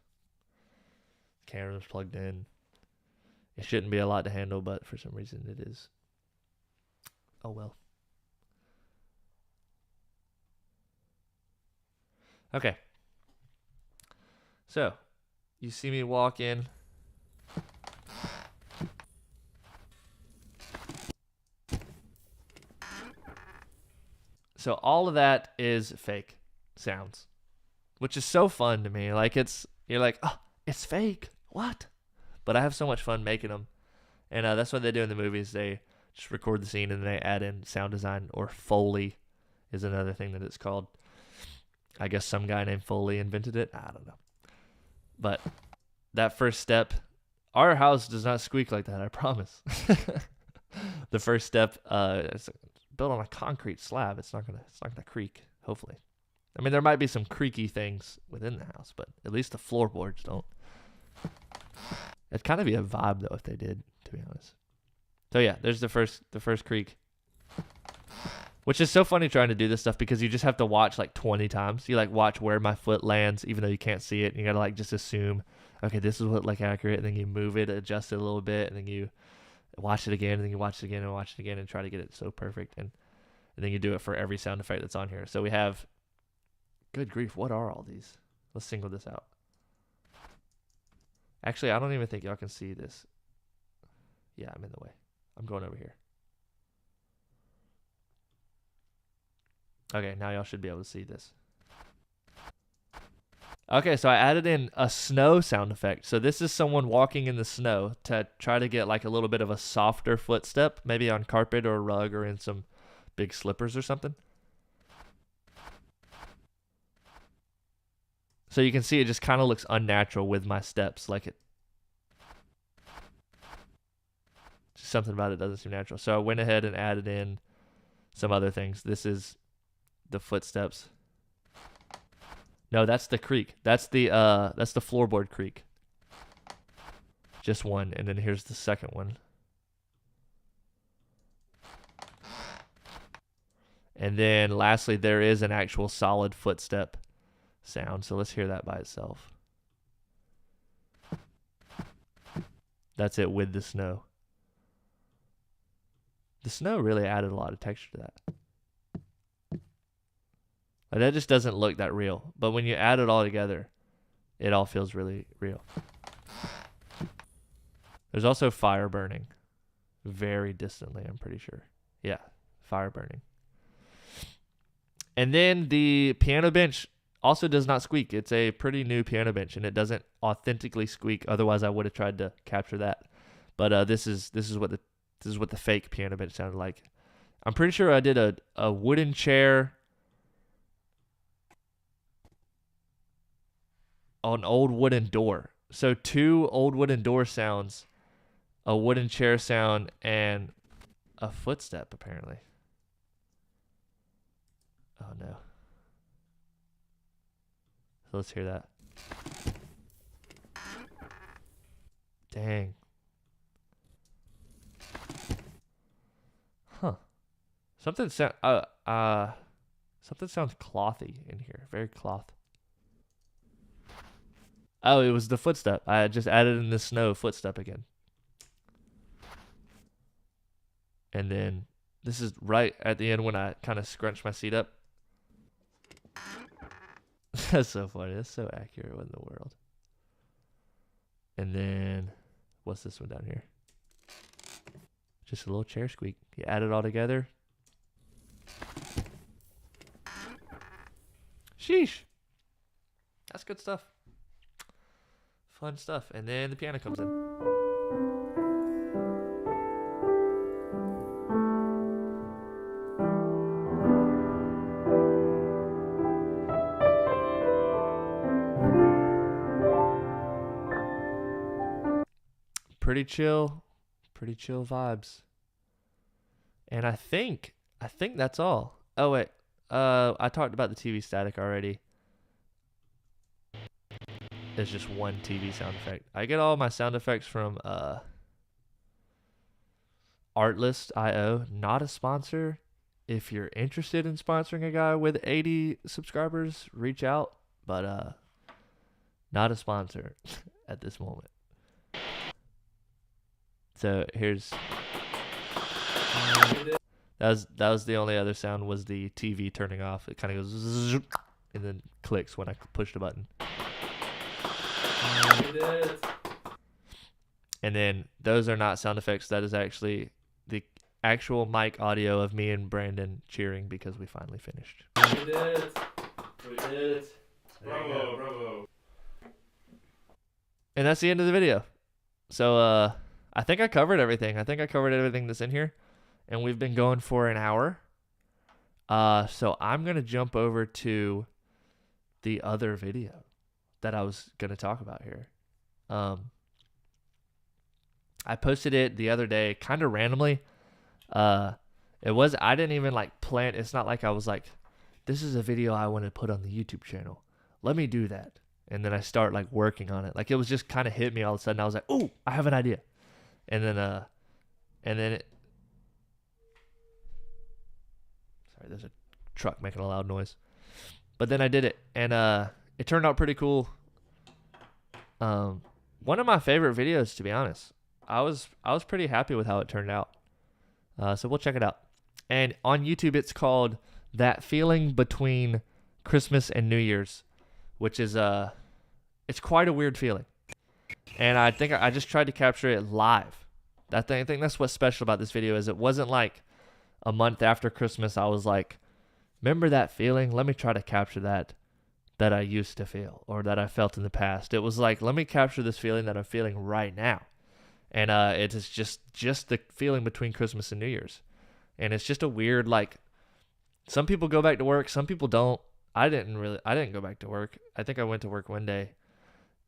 Camera's plugged in. It shouldn't be a lot to handle, but for some reason it is. Oh well. Okay. So, you see me walk in. So all of that is fake sounds, which is so fun to me. Like you're like, oh, it's fake. What? But I have so much fun making them. And that's what they do in the movies. They just record the scene and they add in sound design, or Foley is another thing that it's called. I guess some guy named Foley invented it. I don't know. But that first step, our house does not squeak like that, I promise. The first step, it's built on a concrete slab. It's not gonna creak, hopefully. I mean, there might be some creaky things within the house, but at least the floorboards don't. It'd kind of be a vibe though if they did, to be honest. So yeah, there's the first creak. Which is so funny trying to do this stuff because you just have to watch like 20 times. You like watch where my foot lands, even though you can't see it. And you gotta like just assume, okay, this is what like accurate. And then you move it, adjust it a little bit, and then you watch it again, and then you watch it again and watch it again and try to get it so perfect. And then you do it for every sound effect that's on here. So we have, good grief, what are all these? Let's single this out. Actually, I don't even think y'all can see this. Yeah, I'm in the way. I'm going over here. Okay, now y'all should be able to see this. Okay, so I added in a snow sound effect. So this is someone walking in the snow to try to get like a little bit of a softer footstep, maybe on carpet or a rug or in some big slippers or something. So you can see it just kind of looks unnatural with my steps, like it. Just something about it doesn't seem natural. So I went ahead and added in some other things. This is the footsteps. No, that's the creak. That's the floorboard creak. Just one, and then here's the second one. And then lastly, there is an actual solid footstep sound. So let's hear that by itself. That's it with the snow. The snow really added a lot of texture to that. Like, that just doesn't look that real. But when you add it all together, it all feels really real. There's also fire burning. Very distantly, I'm pretty sure. Yeah, fire burning. And then the piano bench also does not squeak. It's a pretty new piano bench, and it doesn't authentically squeak. Otherwise, I would have tried to capture that. But this is what the fake piano bench sounded like. I'm pretty sure I did a wooden chair, an old wooden door. So 2 old wooden door sounds, a wooden chair sound, and a footstep apparently. Oh no. So let's hear that. Dang. Huh. Something sounds clothy in here. Very cloth. Oh, it was the footstep. I just added in the snow footstep again. And then this is right at the end when I kind of scrunch my seat up. That's so funny. That's so accurate. What in the world? And then, what's this one down here? Just a little chair squeak. You add it all together. Sheesh. That's good stuff. Fun stuff. And then the piano comes in. Pretty chill vibes. And I think that's all. Oh wait, I talked about the TV static already. It's just one TV sound effect. I get all my sound effects from Artlist.io. Not a sponsor. If you're interested in sponsoring a guy with 80 subscribers, reach out. But not a sponsor at this moment. So here's that was the only other sound was the TV turning off. It kind of goes zzz, and then clicks when I push the button. And then those are not sound effects. That is actually the actual mic audio of me and Brandon cheering because we finally finished. We did it. We did it. Bravo, bravo. And that's the end of the video. So I think I covered everything. I think I covered everything that's in here. And we've been going for an hour. So I'm going to jump over to the other video that I was going to talk about here. I posted it the other day kind of randomly. I didn't even like plan. It's not like I was like, this is a video I want to put on the YouTube channel. Let me do that. And then I start like working on it. Like it was just kind of hit me all of a sudden. I was like, oh, I have an idea. And then sorry, there's a truck making a loud noise. But then I did it, and it turned out pretty cool. One of my favorite videos, to be honest. I was pretty happy with how it turned out. So we'll check it out. And on YouTube, it's called That Feeling Between Christmas and New Year's, which is it's quite a weird feeling. And I think I just tried to capture it live. I think that's what's special about this video is it wasn't like a month after Christmas I was like remember that feeling? Let me try to capture that I used to feel or that I felt in the past. It was like, let me capture this feeling that I'm feeling right now. And it is just the feeling between Christmas and New Year's. And it's just a weird, like, some people go back to work, some people don't. I didn't go back to work. I think I went to work one day.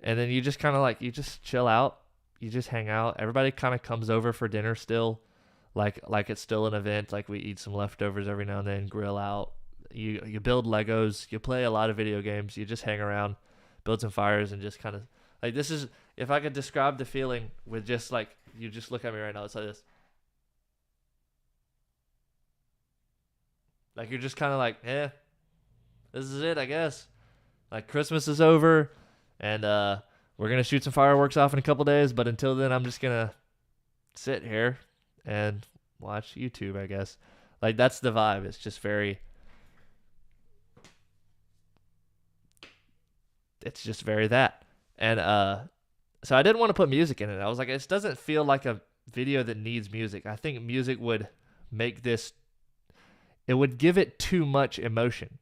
And then you just kind of like, you just chill out. You just hang out. Everybody kind of comes over for dinner still. Like it's still an event. Like we eat some leftovers every now and then, grill out. You build Legos. You play a lot of video games. You just hang around, build some fires, and just kind of, like, this is, if I could describe the feeling with just like, you just look at me right now, it's like this. Like you're just kind of like, this is it, I guess. Like Christmas is over, and we're going to shoot some fireworks off in a couple days, but until then, I'm just going to sit here and watch YouTube, I guess. Like, that's the vibe. It's just very, that. And so I didn't want to put music in it. I was like, it doesn't feel like a video that needs music. I think music would make this, it would give it too much emotion,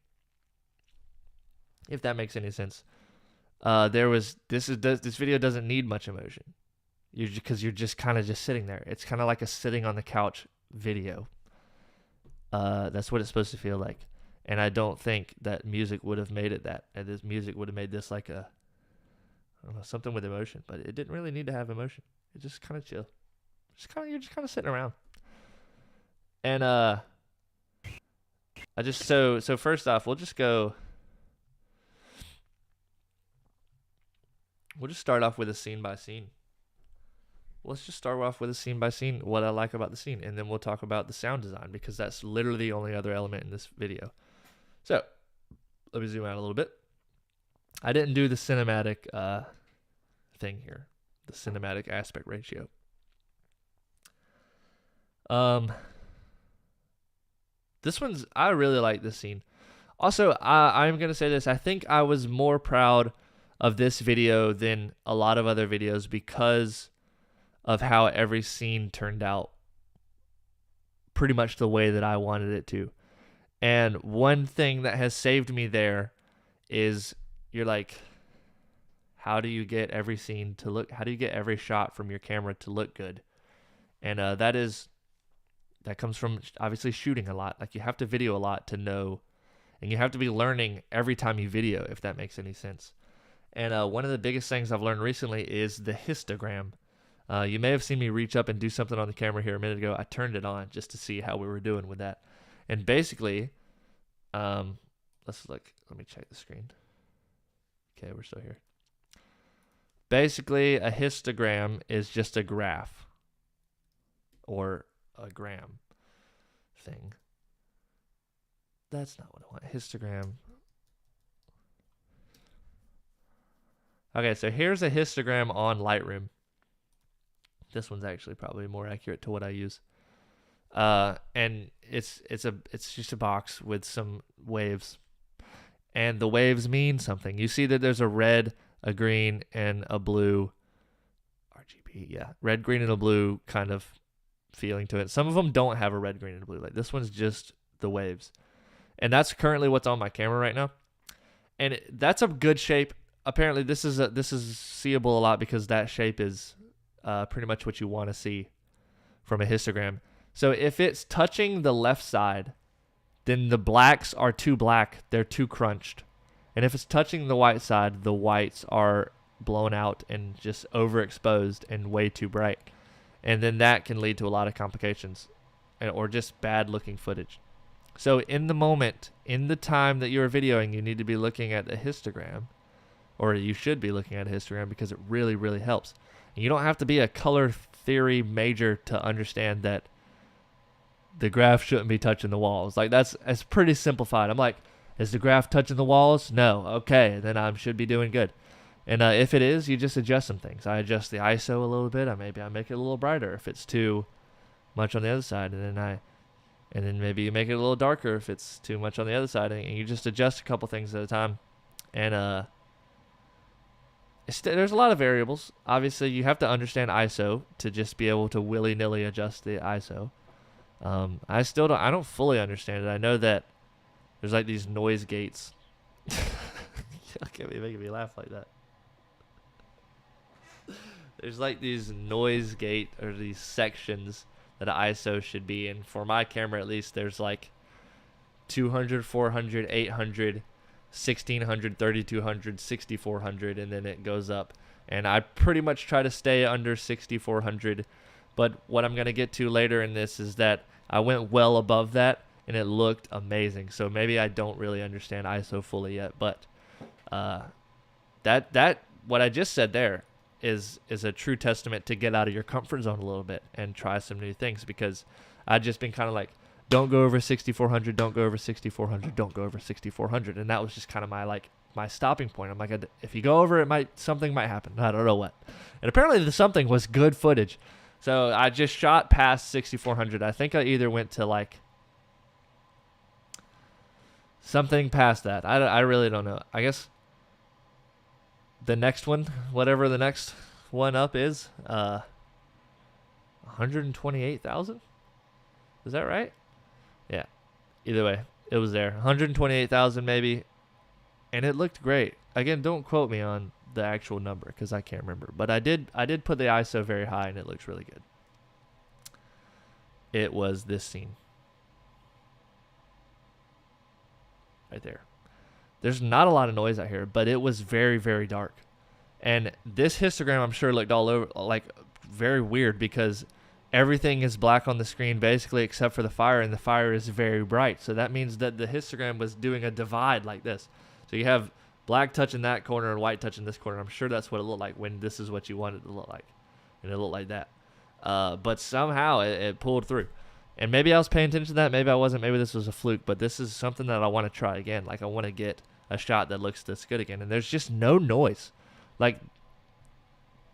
if that makes any sense. This video doesn't need much emotion, because you're just kind of just sitting there. It's kind of like a sitting on the couch video. That's what it's supposed to feel like. And I don't think that music would have made it that. And this music would have made this like a, I don't know, something with emotion. But it didn't really need to have emotion. It just kind of chill. You're just kind of sitting around. And so first off, we'll just start off with a scene by scene. Let's just start off with a scene by scene, what I like about the scene, and then we'll talk about the sound design, because that's literally the only other element in this video. So, let me zoom out a little bit. I didn't do the cinematic thing here, the cinematic aspect ratio. I really like this scene. Also, I'm going to say this. I think I was more proud of this video than a lot of other videos because of how every scene turned out pretty much the way that I wanted it to. And one thing that has saved me there is, you're like, how do you get every scene to look, how do you get every shot from your camera to look good? And that comes from obviously shooting a lot. Like, you have to video a lot to know, and you have to be learning every time you video, if that makes any sense. And one of the biggest things I've learned recently is the histogram. You may have seen me reach up and do something on the camera here a minute ago. I turned it on just to see how we were doing with that. And basically, let me check the screen. Okay, we're still here. Basically, a histogram is just a graph or a gram thing. That's not what I want. Histogram. Okay, so here's a histogram on Lightroom. This one's actually probably more accurate to what I use. And it's just a box with some waves. And the waves mean something. You see that there's a red, a green, and a blue. RGB, yeah. Red, green, and a blue kind of feeling to it. Some of them don't have a red, green, and a blue. Like, this one's just the waves. And that's currently what's on my camera right now. And that's a good shape. Apparently, this is seeable a lot because that shape is pretty much what you want to see from a histogram. So if it's touching the left side, then the blacks are too black. They're too crunched. And if it's touching the white side, the whites are blown out and just overexposed and way too bright. And then that can lead to a lot of complications or just bad looking footage. So in the moment, in the time that you're videoing, you need to be looking at a histogram, or you should be looking at a histogram, because it really, really helps. And you don't have to be a color theory major to understand that the graph shouldn't be touching the walls. Like, it's pretty simplified. I'm like, is the graph touching the walls? No. Okay, then I should be doing good. And if it is, you just adjust some things. I adjust the ISO a little bit. Maybe I make it a little brighter if it's too much on the other side, and then maybe you make it a little darker if it's too much on the other side, and you just adjust a couple things at a time. And there's a lot of variables. Obviously, you have to understand ISO to just be able to willy-nilly adjust the ISO. I don't fully understand it. I know that there's like these noise gates. You can't be making me laugh like that. There's like these noise gate or these sections that an ISO should be in. For my camera at least, there's like 200, 400, 800, 1600, 3200, 6400, and then it goes up. And I pretty much try to stay under 6400. But what I'm going to get to later in this is that I went well above that, and it looked amazing. So maybe I don't really understand ISO fully yet. But that what I just said there is a true testament to get out of your comfort zone a little bit and try some new things, because I've just been kind of like, don't go over 6400, don't go over 6400, don't go over 6400. And that was just kind of my stopping point. I'm like, if you go over it, something might happen. I don't know what. And apparently the something was good footage. So I just shot past 6400. I think I either went to like something past that. I really don't know. I guess the next one, whatever the next one up is, 128,000. Is that right? Yeah. Either way, it was there. 128,000 maybe. And it looked great. Again, don't quote me on the actual number because I can't remember. But I did put the ISO very high, and it looks really good. It was this scene. Right there. There's not a lot of noise out here, but it was very, very dark. And this histogram, I'm sure, looked all over, like, very weird because everything is black on the screen basically except for the fire, and the fire is very bright. So that means that the histogram was doing a divide like this. So you have black touching that corner and white touching this corner. I'm sure that's what it looked like when this is what you wanted it to look like. And it looked like that. But somehow it pulled through. And maybe I was paying attention to that. Maybe I wasn't. Maybe this was a fluke. But this is something that I want to try again. Like, I want to get a shot that looks this good again. And there's just no noise. Like,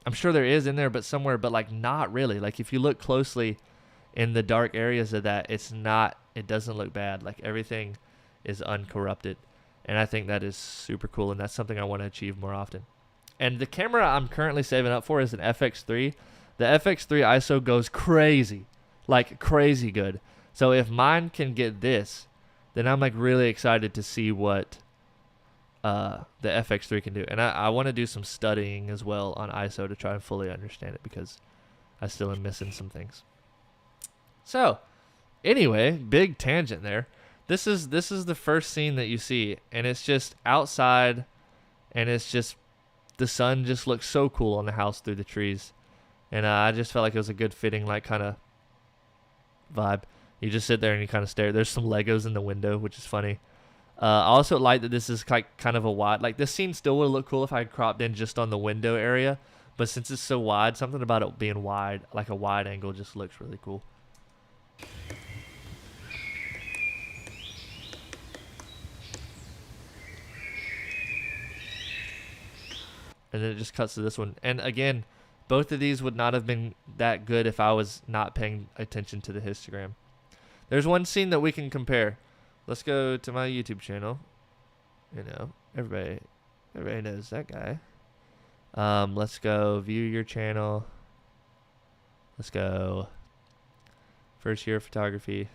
I'm sure there is in there, but somewhere, but like not really. Like, if you look closely in the dark areas of that, it doesn't look bad. Like, everything is uncorrupted. And I think that is super cool, and that's something I want to achieve more often. And the camera I'm currently saving up for is an FX3. The FX3 ISO goes crazy, like crazy good. So if mine can get this, then I'm like really excited to see what the FX3 can do. And I want to do some studying as well on ISO to try and fully understand it, because I still am missing some things. So anyway, big tangent there. This is the first scene that you see, and it's just outside, and it's just the sun just looks so cool on the house through the trees, and I just felt like it was a good fitting like kind of vibe. You just sit there and you kind of stare. There's some Legos in the window, which is funny. I also like that this is kind of a wide. Like, this scene still would look cool if I had cropped in just on the window area, but since it's so wide, something about it being wide, like a wide angle, just looks really cool. And then it just cuts to this one. And again, both of these would not have been that good if I was not paying attention to the histogram. There's one scene that we can compare. Let's go to my YouTube channel. You know, everybody knows that guy. Let's go view your channel. Let's go first year of photography.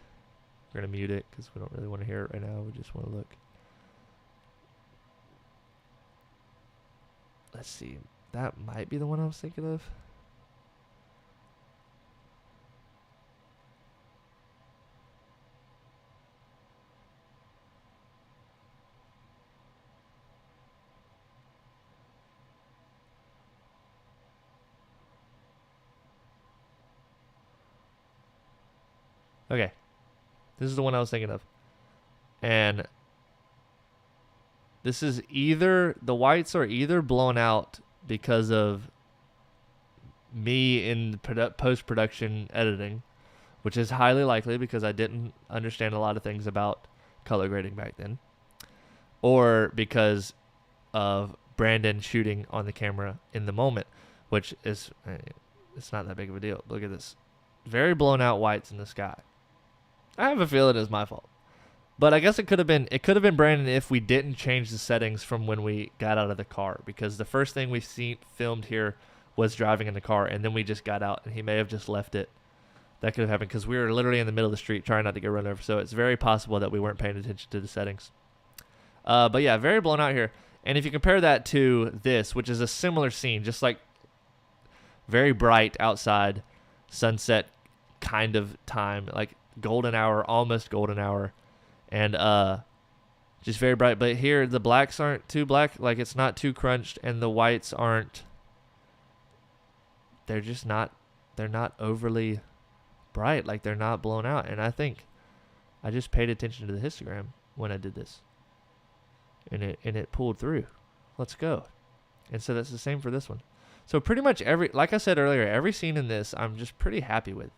We're going to mute it because we don't really want to hear it right now. We just want to look. Let's see. That might be the one I was thinking of. Okay. This is the one I was thinking of. And this is either, the whites are either blown out because of me in post-production editing, which is highly likely because I didn't understand a lot of things about color grading back then, or because of Brandon shooting on the camera in the moment, which is, it's not that big of a deal. Look at this. Very blown out whites in the sky. I have a feeling it's my fault. But I guess it could have been Brandon if we didn't change the settings from when we got out of the car, because the first thing we filmed here was driving in the car, and then we just got out, and he may have just left it that could have happened because we were literally in the middle of the street trying not to get run over. So it's very possible that we weren't paying attention to the settings. But yeah, very blown out here. And if you compare that to this, which is a similar scene, just like very bright outside, sunset kind of time, like golden hour, almost golden hour, and just very bright. But here the blacks aren't too black, like it's not too crunched, and the whites aren't. They're not overly bright, like they're not blown out. And I think I just paid attention to the histogram when I did this, and it pulled through. Let's go. And so that's the same for this one. So pretty much like I said earlier, every scene in this I'm just pretty happy with,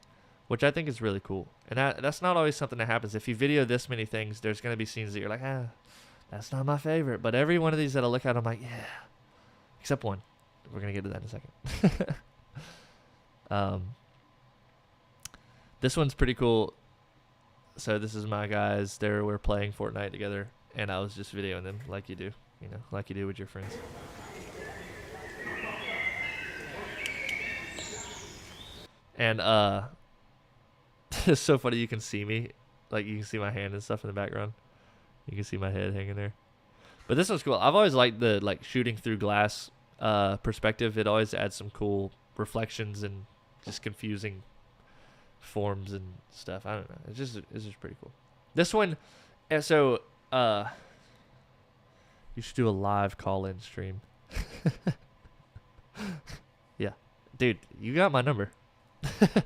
which I think is really cool. And that's not always something that happens. If you video this many things, there's going to be scenes that you're like, that's not my favorite. But every one of these that I look at, I'm like, yeah. Except one. We're going to get to that in a second. This one's pretty cool. So this is my guys. We're playing Fortnite together, and I was just videoing them like you do, like you do with your friends. And it's so funny. You can see me, like you can see my hand and stuff in the background. You can see my head hanging there. But this one's cool. I've always liked the shooting through glass perspective. It always adds some cool reflections and just confusing forms and stuff. I don't know. It's just pretty cool. This one, so you should do a live call-in stream. Yeah, dude, you got my number. I'm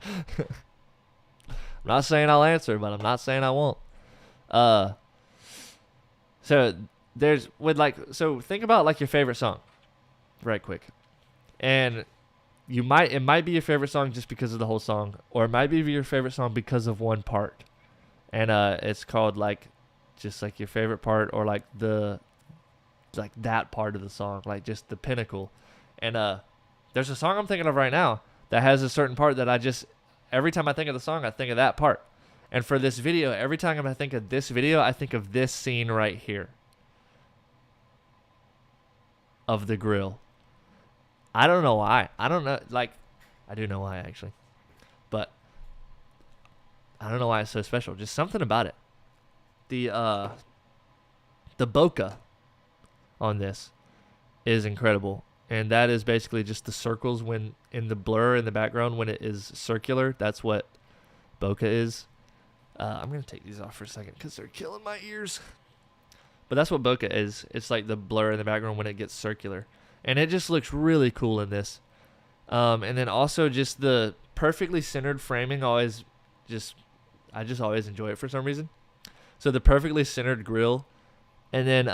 not saying I'll answer, but I'm not saying I won't. So think about your favorite song, right quick, and it might be your favorite song just because of the whole song, or it might be your favorite song because of one part, and it's called just your favorite part, or that part of the song, just the pinnacle. And there's a song I'm thinking of right now that has a certain part that every time I think of the song, I think of that part. And for this video, every time I think of this video, I think of this scene right here of the grill. I don't know why. I don't know. I do know why, actually. But I don't know why it's so special. Just something about it. The bokeh on this is incredible. And that is basically just the circles when in the blur in the background when it is circular. That's what bokeh is. I'm going to take these off for a second because they're killing my ears. But that's what bokeh is. It's like the blur in the background when it gets circular. And it just looks really cool in this. And then also just the perfectly centered framing I just always enjoy it for some reason. So the perfectly centered grill. And then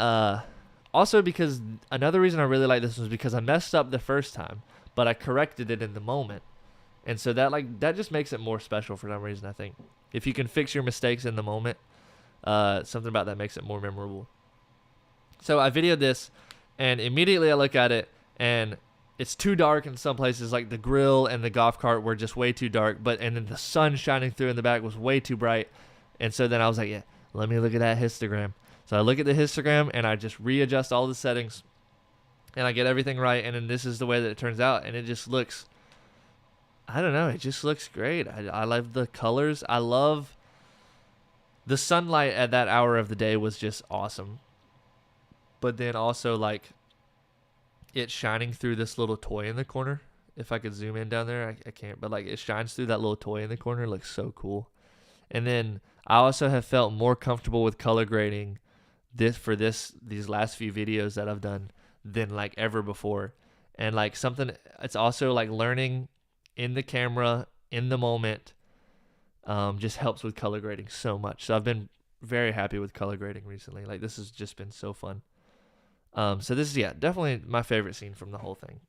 also because another reason I really like this was because I messed up the first time, but I corrected it in the moment. And so that just makes it more special for some reason, I think. If you can fix your mistakes in the moment, something about that makes it more memorable. So I videoed this, and immediately I look at it, and it's too dark in some places. Like the grill and the golf cart were just way too dark, and then the sun shining through in the back was way too bright. And so then I was like, yeah, let me look at that histogram. So I look at the histogram, and I just readjust all the settings, and I get everything right, and then this is the way that it turns out, and it just looks, I don't know, it just looks great. I love the colors. I love the sunlight at that hour of the day was just awesome. But then also it shining through this little toy in the corner. If I could zoom in down there, I can't, but it shines through that little toy in the corner. It looks so cool. And then I also have felt more comfortable with color grading these last few videos that I've done than ever before. And it's also learning in the camera, in the moment, just helps with color grading so much. So I've been very happy with color grading recently. This has just been so fun. So this is, definitely my favorite scene from the whole thing.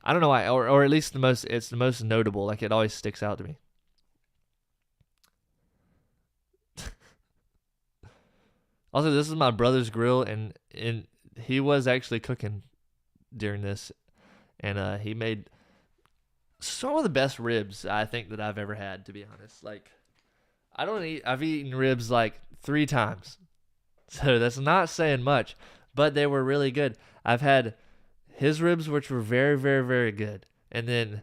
I don't know why, or at least it's the most notable. It always sticks out to me. Also, this is my brother's grill, and he was actually cooking during this, and he made some of the best ribs I think that I've ever had, to be honest. I've eaten ribs 3 times, so that's not saying much, but they were really good. I've had his ribs, which were very, very, very good, and then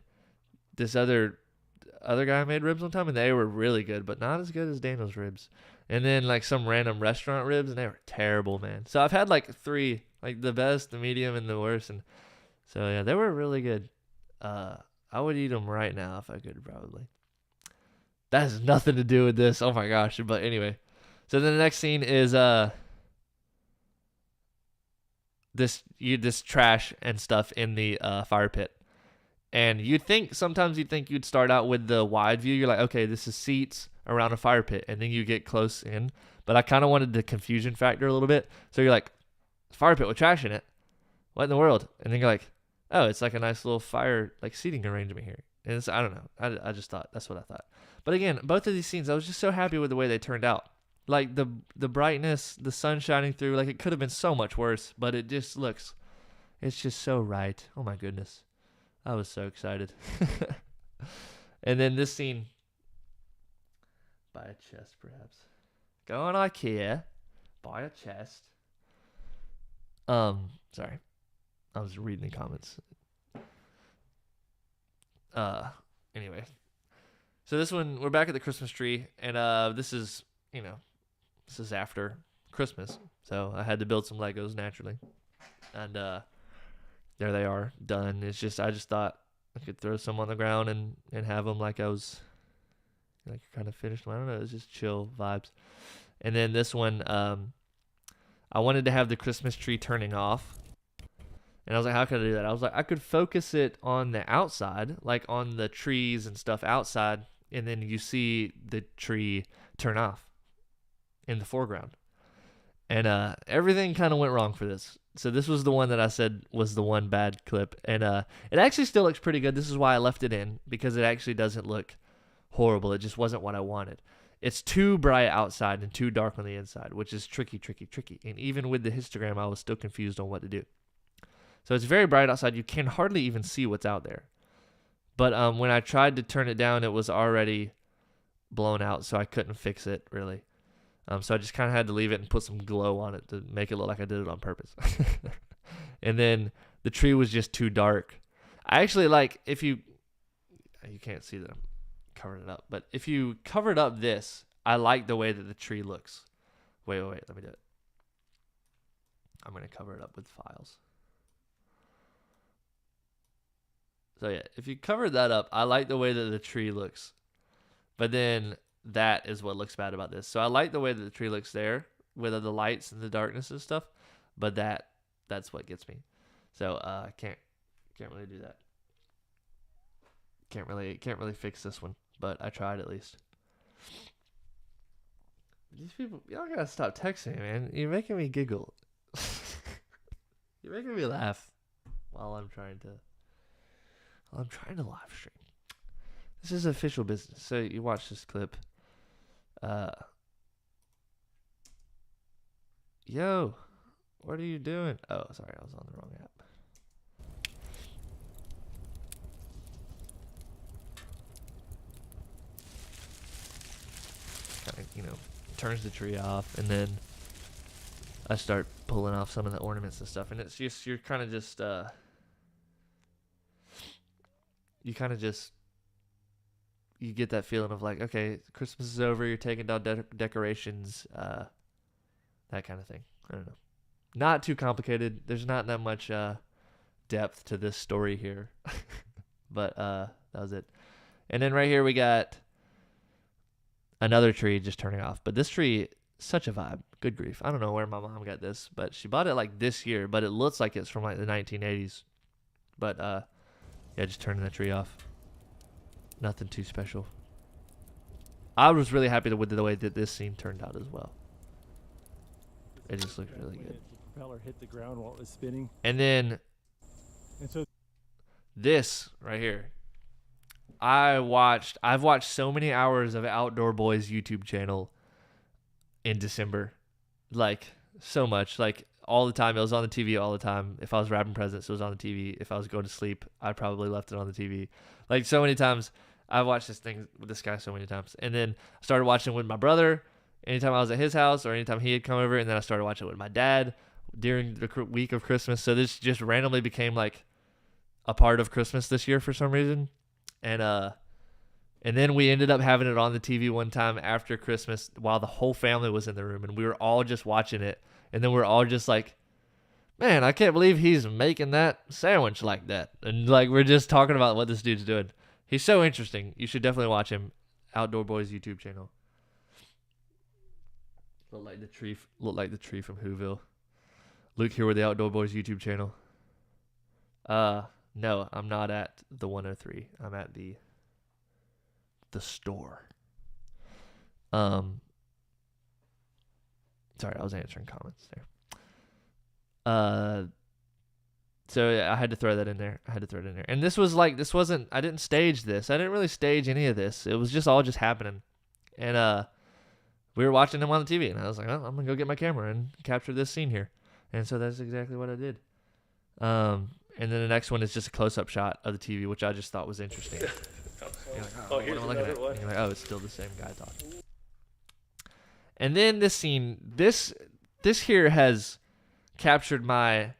this other other guy made ribs one time, and they were really good, but not as good as Daniel's ribs. And then like some random restaurant ribs, and they were terrible, man. So I've had like three, like the best, the medium, and the worst, and so yeah, they were really good. I would eat them right now if I could, probably. That has nothing to do with this. Oh my gosh! But anyway, so then the next scene is this trash and stuff in the fire pit. And sometimes you'd think you'd start out with the wide view. You're like, okay, this is seats around a fire pit, and then you get close in. But I kind of wanted the confusion factor a little bit. So you're like, fire pit with trash in it. What in the world? And then you're like, oh, it's like a nice little fire, like seating arrangement here. And I don't know. I just thought, that's what I thought. But again, both of these scenes, I was just so happy with the way they turned out. Like the brightness, the sun shining through, like it could have been so much worse, but it just looks, it's just so right. Oh my goodness. I was so excited. And then this scene, buy a chest perhaps. Go on IKEA, buy a chest. Sorry. I was reading the comments. Anyway. So this one, we're back at the Christmas tree, and this is after Christmas. So I had to build some Legos naturally. And there they are, done. I just thought I could throw some on the ground and have them like I was like kind of finished. I don't know, it was just chill vibes. And then this one, I wanted to have the Christmas tree turning off. And I was like, how could I do that? I was like, I could focus it on the outside, like on the trees and stuff outside, and then you see the tree turn off in the foreground. And everything kind of went wrong for this. So this was the one that I said was the one bad clip. And it actually still looks pretty good. This is why I left it in, because it actually doesn't look horrible. It just wasn't what I wanted. It's too bright outside and too dark on the inside, which is tricky. And even with the histogram, I was still confused on what to do. So it's very bright outside. You can hardly even see what's out there. But when I tried to turn it down, it was already blown out, so I couldn't fix it, really. So I just kind of had to leave it and put some glow on it to make it look like I did it on purpose. And then the tree was just too dark. I actually like, if you can't see that I'm covering it up, but if you covered up this, I like the way that the tree looks. Wait, let me do it. I'm going to cover it up with files. So yeah, if you covered that up, I like the way that the tree looks. But then that is what looks bad about this. So I like the way that the tree looks there with the lights and the darkness and stuff, but that's what gets me. So I can't really do that. Can't really fix this one, but I tried at least. These people, y'all gotta stop texting me, man. You're making me giggle. You're making me laugh while I'm trying to live stream. This is official business. So you watch this clip. Yo, what are you doing? Oh, sorry, I was on the wrong app. Kind of, turns the tree off, and then I start pulling off some of the ornaments and stuff, and it's just, you're kind of just, you get that feeling of like, okay, Christmas is over, you're taking down decorations, that kind of thing. I don't know. Not too complicated. There's not that much depth to this story here. But that was it. And then right here we got another tree just turning off. But this tree, such a vibe. Good grief. I don't know where my mom got this, but she bought it like this year, but it looks like it's from like the 1980s. But yeah, just turning the tree off. Nothing too special. I was really happy with the way that this scene turned out as well. It just looked really good. The propeller hit the ground while it was spinning. And then this right here. I've watched so many hours of Outdoor Boys YouTube channel in December. Like, so much. Like, all the time. It was on the TV all the time. If I was wrapping presents, it was on the TV. If I was going to sleep, I probably left it on the TV. Like, so many times. I've watched this guy so many times. And then I started watching with my brother anytime I was at his house or anytime he had come over. And then I started watching with my dad during the week of Christmas. So this just randomly became like a part of Christmas this year for some reason. And And then we ended up having it on the TV one time after Christmas while the whole family was in the room, and we were all just watching it. And then we're all just like, man, I can't believe he's making that sandwich like that. And like we're just talking about what this dude's doing. He's so interesting. You should definitely watch him. Outdoor Boys YouTube channel. Look like the tree from Whoville. Luke here with the Outdoor Boys YouTube channel. No, I'm not at the 103. I'm at the store. Sorry, I was answering comments there. So yeah, I had to throw that in there. And this wasn't, I didn't stage this. I didn't really stage any of this. It was just all just happening. And we were watching him on the TV, and I was like, oh, I'm gonna go get my camera and capture this scene here. And so that's exactly what I did. And then the next one is just a close-up shot of the TV, which I just thought was interesting. You're like, oh, here's what am I looking at? one. And you're like, oh, it's still the same guy talking. And then this scene, this here has captured my,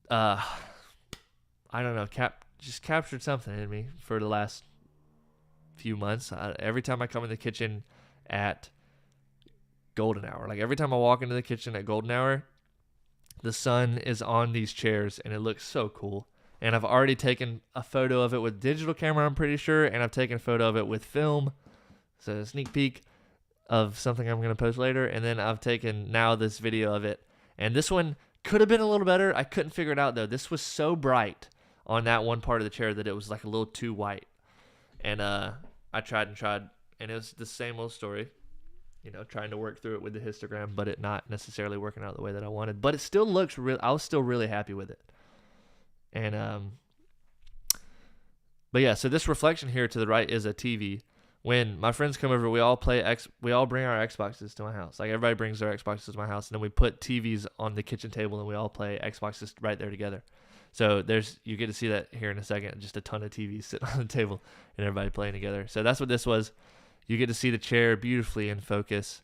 I don't know, just captured something in me for the last few months. Every time I come in the kitchen at golden hour, like every time I walk into the kitchen at golden hour, the sun is on these chairs and it looks so cool. And I've already taken a photo of it with digital camera, I'm pretty sure, and I've taken a photo of it with film. So a sneak peek of something I'm going to post later. And then I've taken now this video of it. And this one could have been a little better. I couldn't figure it out, though. This was so bright on that one part of the chair that it was like a little too white. And I tried, and it was the same old story. You know, trying to work through it with the histogram, but it not necessarily working out the way that I wanted. But it still looks real. I was still really happy with it. And but yeah, so this reflection here to the right is a TV. When my friends come over, we all bring our Xboxes to my house. Like everybody brings their Xboxes to my house, and then we put TVs on the kitchen table, and we all play Xboxes right there together. So you get to see that here in a second. Just a ton of TVs sitting on the table, and everybody playing together. So that's what this was. You get to see the chair beautifully in focus.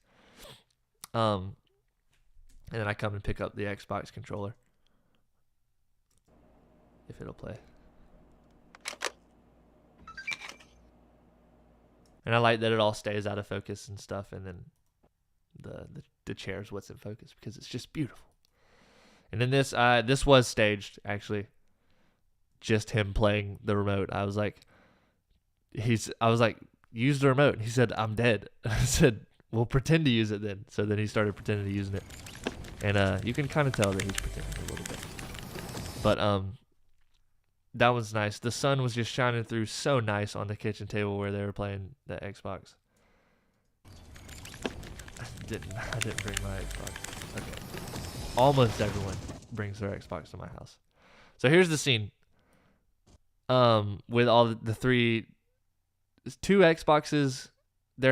And then I come and pick up the Xbox controller, if it'll play. And I like that it all stays out of focus and stuff, and then the chair's what's in focus because it's just beautiful. And then this was staged, actually. Just him playing the remote. I was like, use the remote. And he said, I'm dead. I said, well, pretend to use it then. So then he started pretending to using it. And you can kind of tell that he's pretending a little bit. But that was nice. The sun was just shining through so nice on the kitchen table where they were playing the Xbox. I didn't bring my Xbox. Okay. Almost everyone brings their Xbox to my house. So here's the scene. With all the two Xboxes. We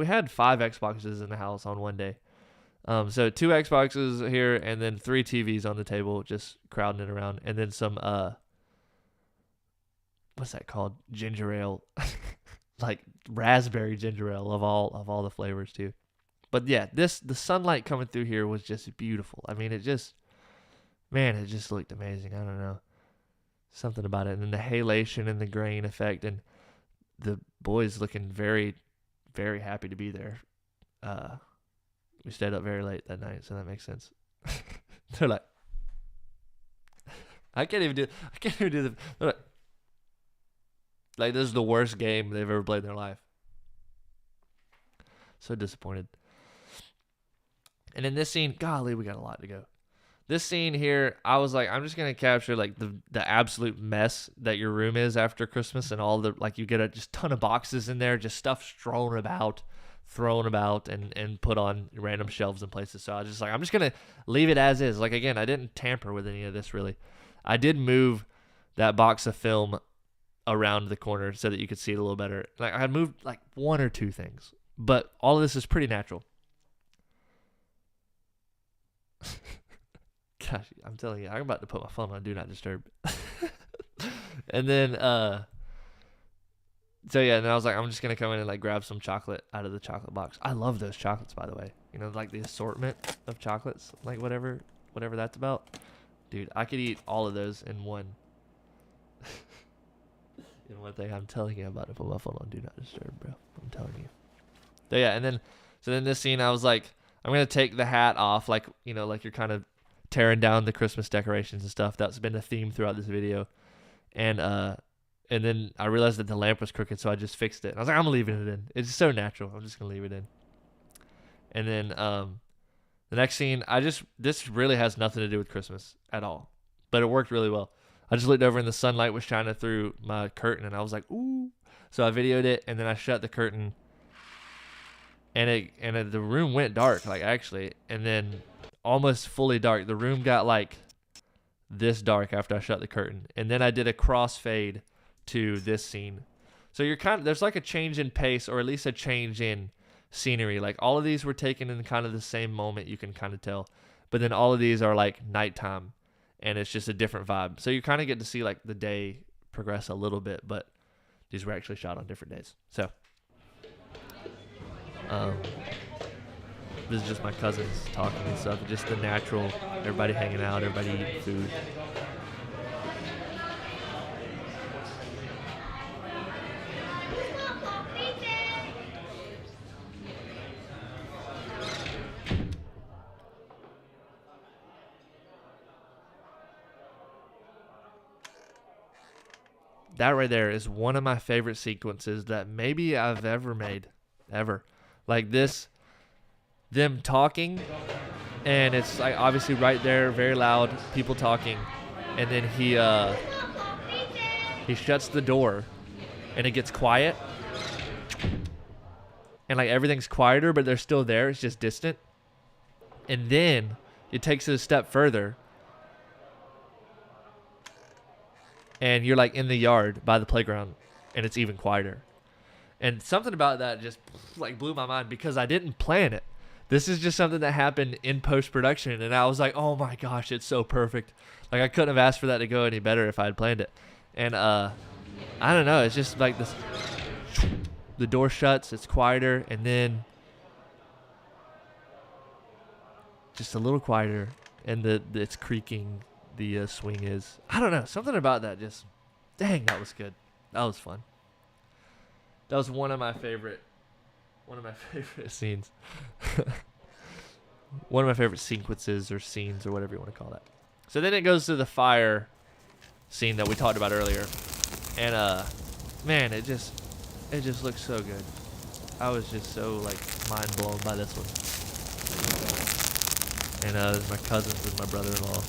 had 5 Xboxes in the house on one day. So 2 Xboxes here and then 3 TVs on the table, just crowding it around, and then some what's that called? Ginger ale, like raspberry ginger ale of all the flavors too. But yeah, the sunlight coming through here was just beautiful. I mean, it just looked amazing. I don't know, something about it, and then the halation and the grain effect, and the boys looking very, very happy to be there. We stayed up very late that night, so that makes sense. They're like, I can't even do the. They're like, this is the worst game they've ever played in their life. So disappointed. And in this scene, golly, we got a lot to go. This scene here, I was like, I'm just gonna capture like the absolute mess that your room is after Christmas, and all the, like, you get a just ton of boxes in there, just stuff thrown about and put on random shelves and places. So I was just like, I'm just gonna leave it as is. Like, again, I didn't tamper with any of this really. I did move that box of film around the corner so that you could see it a little better. Like, I had moved like 1 or 2 things, but all of this is pretty natural. Gosh, I'm telling you, I'm about to put my phone on Do Not Disturb. And then, so yeah, and then I was like, I'm just going to come in and like grab some chocolate out of the chocolate box. I love those chocolates, by the way. You know, like the assortment of chocolates, like whatever that's about. Dude, I could eat all of those in one. And one thing I'm telling you about to put my phone on Do Not Disturb, bro. I'm telling you. So yeah, and then this scene, I was like, I'm gonna take the hat off, like like you're kind of tearing down the Christmas decorations and stuff. That's been a theme throughout this video, and then I realized that the lamp was crooked, so I just fixed it. I was like, I'm leaving it in. It's so natural. I'm just gonna leave it in. And then the next scene, this really has nothing to do with Christmas at all, but it worked really well. I just looked over and the sunlight was shining through my curtain, and I was like, ooh. So I videoed it, and then I shut the curtain, and the room went dark, like actually, and then almost fully dark. The room got like this dark after I shut the curtain, and then I did a crossfade to this scene. So there's like a change in pace, or at least a change in scenery. Like all of these were taken in kind of the same moment, you can kind of tell, but then all of these are like nighttime, and it's just a different vibe. So you kind of get to see like the day progress a little bit, but these were actually shot on different days. So this is just my cousins talking and stuff. Just the natural, everybody hanging out, everybody eating food. That right there is one of my favorite sequences that maybe I've ever made, ever. Like this, them talking, and it's like obviously right there, very loud, people talking, and then he shuts the door, and it gets quiet, and like everything's quieter, but they're still there. It's just distant, and then it takes it a step further. And you're like in the yard by the playground, and it's even quieter. And something about that just like blew my mind because I didn't plan it. This is just something that happened in post-production, and I was like, oh my gosh, it's so perfect. Like I couldn't have asked for that to go any better if I had planned it. And I don't know, it's just like this, the door shuts, it's quieter, and then just a little quieter, and it's creaking. The swing is, I don't know, something about that just, dang, that was good. That was fun. That was one of my favorite scenes. One of my favorite sequences or scenes or whatever you want to call that. So then it goes to the fire scene that we talked about earlier, and man, it just looks so good. I was just so like mind blown by this one. And there's my cousins and my brother-in-law.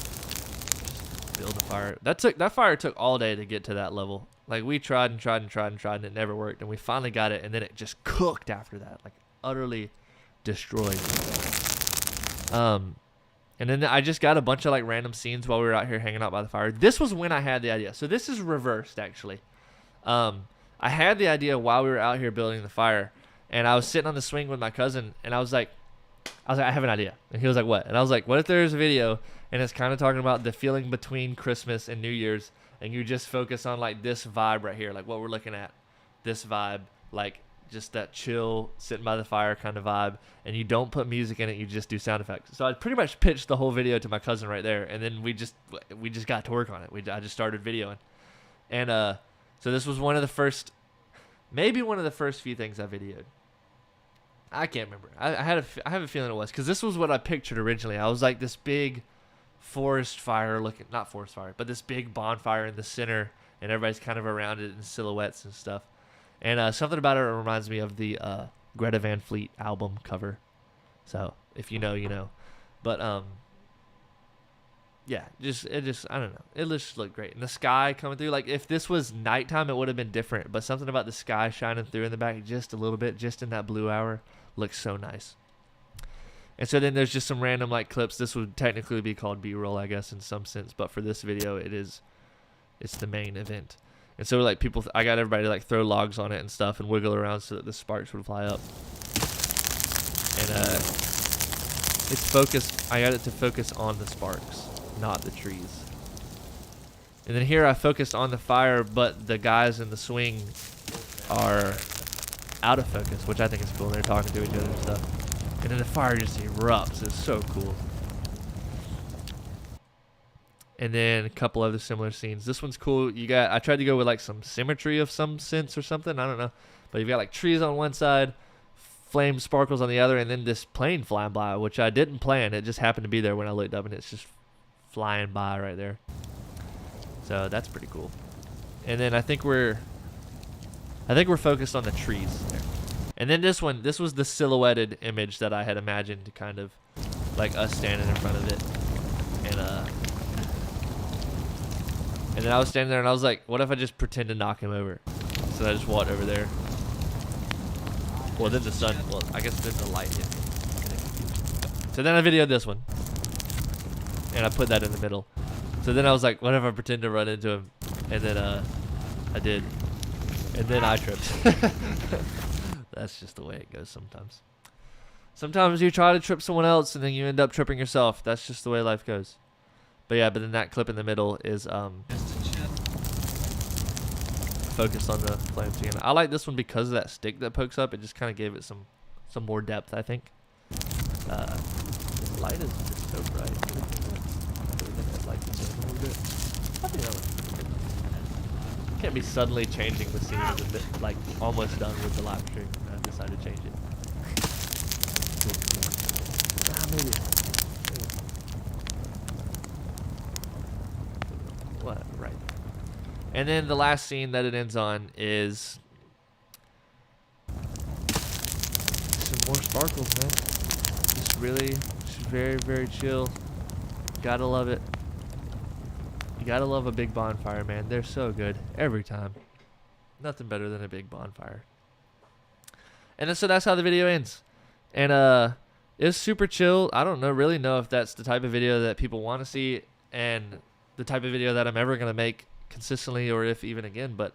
Build a fire. That fire took all day to get to that level. Like we tried and it never worked, and we finally got it, and then it just cooked after that, like utterly destroyed. And then I just got a bunch of like random scenes while we were out here hanging out by the fire. This was when I had the idea. So this is reversed actually. I had the idea while we were out here building the fire, and I was sitting on the swing with my cousin, and I was like, I have an idea. And he was like, what? And I was like, what if there's a video and it's kind of talking about the feeling between Christmas and New Year's, and you just focus on like this vibe right here, like what we're looking at, this vibe, like just that chill, sitting by the fire kind of vibe, and you don't put music in it, you just do sound effects. So I pretty much pitched the whole video to my cousin right there, and then we just got to work on it. I just started videoing. And so this was one of the first, maybe one of the first few things I videoed. I can't remember. I have a feeling it was, because this was what I pictured originally. I was like this big forest fire looking, not forest fire, but this big bonfire in the center, and everybody's kind of around it in silhouettes and stuff. And something about it reminds me of the Greta Van Fleet album cover. So if you know, you know. But yeah, I don't know. It just looked great. And the sky coming through, like if this was nighttime, it would have been different. But something about the sky shining through in the back just a little bit, just in that blue hour, looks so nice. And so then there's just some random like clips. This would technically be called B-roll, I guess, in some sense. But for this video, it's the main event. And so like I got everybody to like throw logs on it and stuff and wiggle around so that the sparks would fly up. And it's focused. I got it to focus on the sparks, not the trees. And then here I focused on the fire, but the guys in the swing are out of focus, which I think is cool. They're talking to each other and stuff. And then the fire just erupts. It's so cool. And then a couple other similar scenes. This one's cool. I tried to go with like some symmetry of some sense or something. I don't know. But you've got like trees on one side, flame sparkles on the other, and then this plane flying by, which I didn't plan. It just happened to be there when I looked up, and it's just flying by right there. So that's pretty cool. And then I think we're focused on the trees there. And then this was the silhouetted image that I had imagined, kind of like us standing in front of it. And then I was standing there and I was like, what if I just pretend to knock him over? So I just walked over there. Well, then the sun, I guess then the light hit me. So then I videoed this one. And I put that in the middle. So then I was like, what if I pretend to run into him? And then I did. And then I tripped. That's just the way it goes sometimes. Sometimes you try to trip someone else and then you end up tripping yourself. That's just the way life goes. But yeah, but then that clip in the middle is focused on the flames again. I like this one because of that stick that pokes up. It just kind of gave it some more depth, I think. The light is just so bright. Like this a little bit. I think that looks pretty good. Can't be suddenly changing the scene a bit, like almost done with the live stream. And I decided to change it. Maybe. What? Right. And then the last scene that it ends on is some more sparkles, man. Just very, very chill. Gotta love it. You gotta love a big bonfire, man. They're so good every time. Nothing better than a big bonfire. And then, so that's how the video ends. And it was super chill. I don't really know if that's the type of video that people want to see and the type of video that I'm ever gonna make consistently, or if even again. But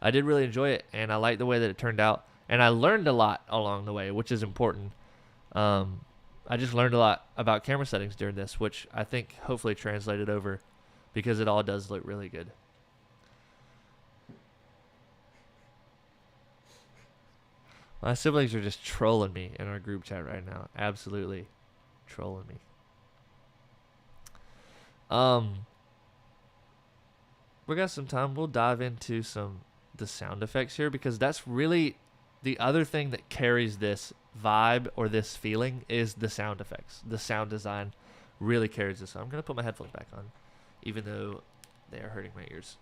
I did really enjoy it, and I like the way that it turned out. And I learned a lot along the way, which is important. I just learned a lot about camera settings during this, which I think hopefully translated over, because it all does look really good. My siblings are just trolling me in our group chat right now. Absolutely trolling me. We got some time. We'll dive into the sound effects here, because that's really the other thing that carries this vibe or this feeling is the sound effects. The sound design really carries this. I'm going to put my headphones back on, even though they are hurting my ears.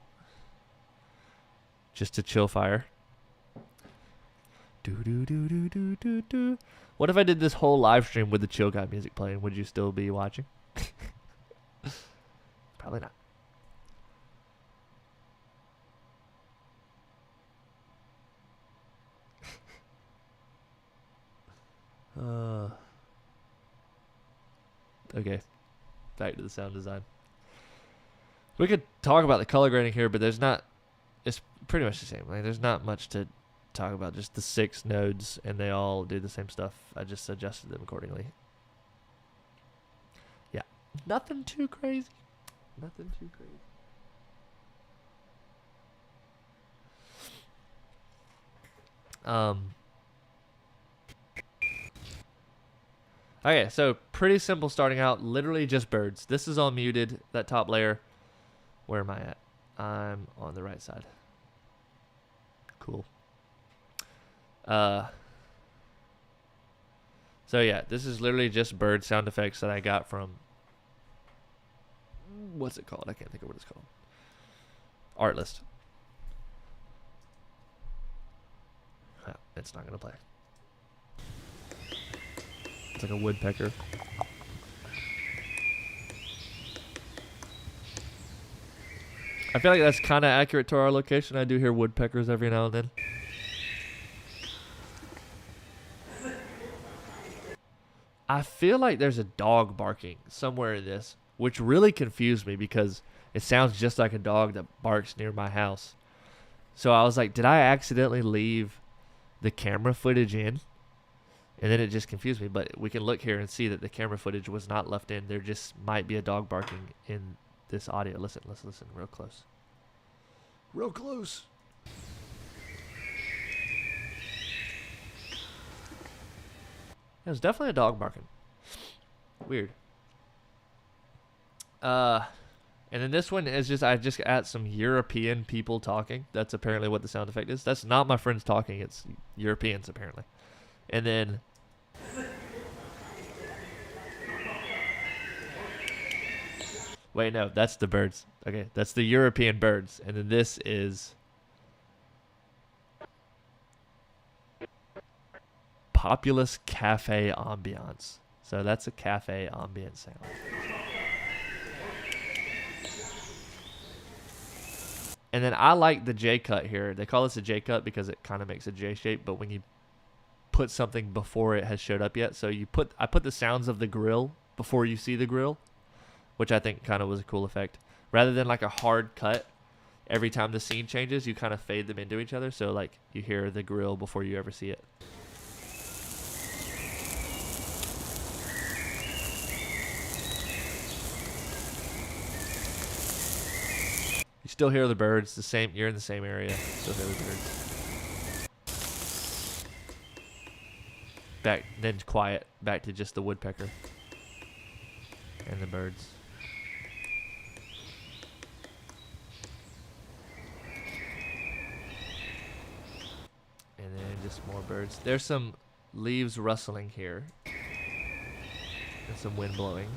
Just to chill fire. Do do do do do do do. What if I did this whole live stream with the chill guy music playing? Would you still be watching? Probably not. Okay, back to the sound design. We could talk about the color grading here, but it's pretty much the same. Like, there's not much to talk about. Just the 6 nodes, and they all do the same stuff. I just adjusted them accordingly. Yeah, nothing too crazy. Nothing too crazy. Okay, so pretty simple starting out. Literally just birds. This is all muted, that top layer. Where am I at? I'm on the right side. Cool. So yeah, this is literally just bird sound effects that I got from, what's it called? I can't think of what it's called. Artlist. It's not gonna play. It's like a woodpecker. I feel like that's kind of accurate to our location. I do hear woodpeckers every now and then. I feel like there's a dog barking somewhere in this, which really confused me because it sounds just like a dog that barks near my house. So I was like, did I accidentally leave the camera footage in? And then it just confused me. But we can look here and see that the camera footage was not left in. There just might be a dog barking in this audio. Listen, let's listen real close. Real close. There's definitely a dog barking. Weird. And then this one is just, I just add some European people talking. That's apparently what the sound effect is. That's not my friends talking. It's Europeans apparently. And then wait, no, that's the birds. Okay, that's the European birds. And then this is Populous Cafe Ambiance. So that's a cafe ambient sound. And then I like the J cut here. They call this a J cut because it kind of makes a J shape, but when you put something before it has showed up yet, so I put the sounds of the grill before you see the grill, which I think kind of was a cool effect. Rather than like a hard cut, every time the scene changes, you kind of fade them into each other, so like you hear the grill before you ever see it. You still hear the birds, the same. You're in the same area. Still hear the birds. Back, then quiet. Back to just the woodpecker and the birds. And then just more birds. There's some leaves rustling here, and some wind blowing.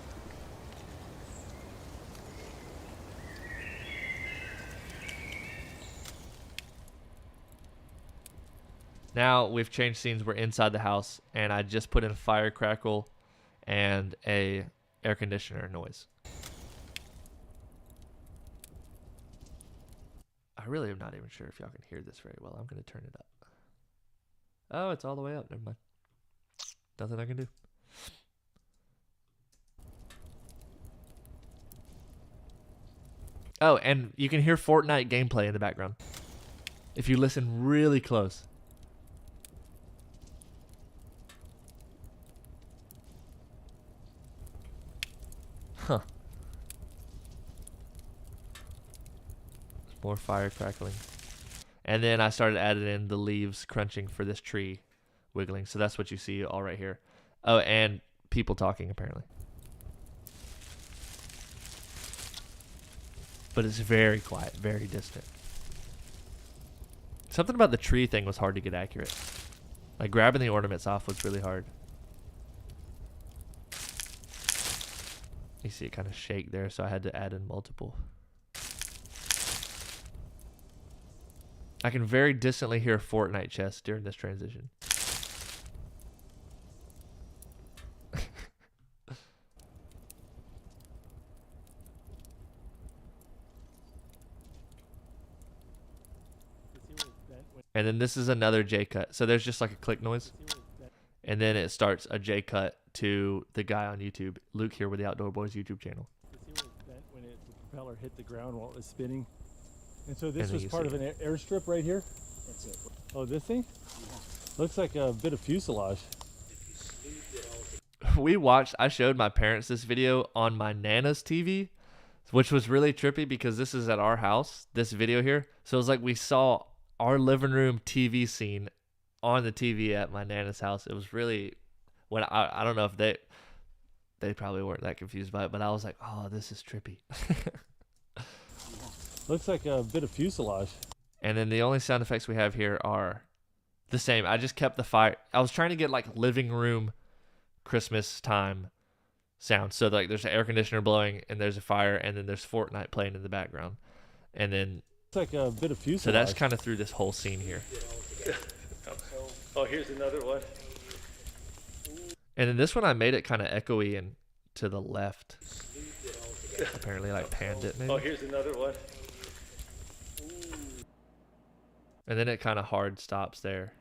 Now we've changed scenes. We're inside the house, and I just put in a fire crackle and a air conditioner noise. I really am not even sure if y'all can hear this very well. I'm going to turn it up. Oh, it's all the way up. Never mind. Nothing I can do. Oh, and you can hear Fortnite gameplay in the background if you listen really close. Huh. More fire crackling. And then I started adding in the leaves crunching for this tree wiggling. So that's what you see all right here. Oh, and people talking apparently. But it's very quiet, very distant. Something about the tree thing was hard to get accurate. Like grabbing the ornaments off was really hard. You see it kind of shake there, so I had to add in multiple. I can very distantly hear Fortnite chest during this transition. And then this is another J cut. So there's just like a click noise. And then it starts a J cut to the guy on YouTube, Luke here with the Outdoor Boys YouTube channel. You see where it bent when the propeller hit the ground while it was spinning? And so this was part of an airstrip right here? That's it. Oh, this thing? Yeah. Looks like a bit of fuselage. I showed my parents this video on my Nana's TV, which was really trippy because this is at our house, this video here. So it was like we saw our living room TV scene on the TV at my Nana's house. It was really, when I don't know if they probably weren't that confused by it, but I was like, oh, this is trippy. Looks like a bit of fuselage. And then the only sound effects we have here are the same. I just kept the fire. I was trying to get like living room Christmas time sound. So like there's an air conditioner blowing and there's a fire and then there's Fortnite playing in the background. And then looks like a bit of fuselage. So that's kind of through this whole scene here. Oh, here's another one. And then this one I made it kind of echoey and to the left. Apparently like panned it maybe. Oh, here's another one. And then it kind of hard stops there.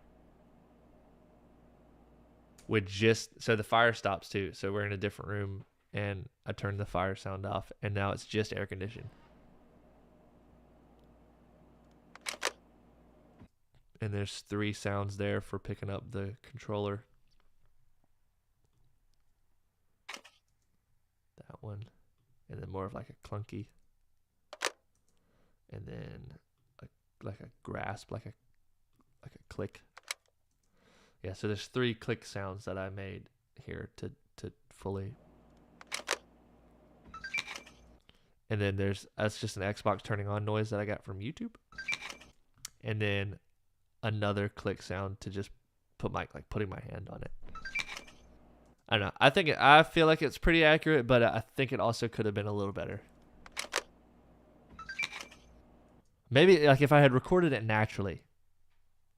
With just, so the fire stops too. So we're in a different room and I turned the fire sound off and now it's just air conditioned. And there's 3 sounds there for picking up the controller. That one. And then more of like a clunky. And then like a grasp, like a click. Yeah, so there's 3 click sounds that I made here to fully. And then that's just an Xbox turning on noise that I got from YouTube. And then another click sound to just put putting my hand on it. I don't know. I feel like it's pretty accurate, but I think it also could have been a little better. Maybe like if I had recorded it naturally,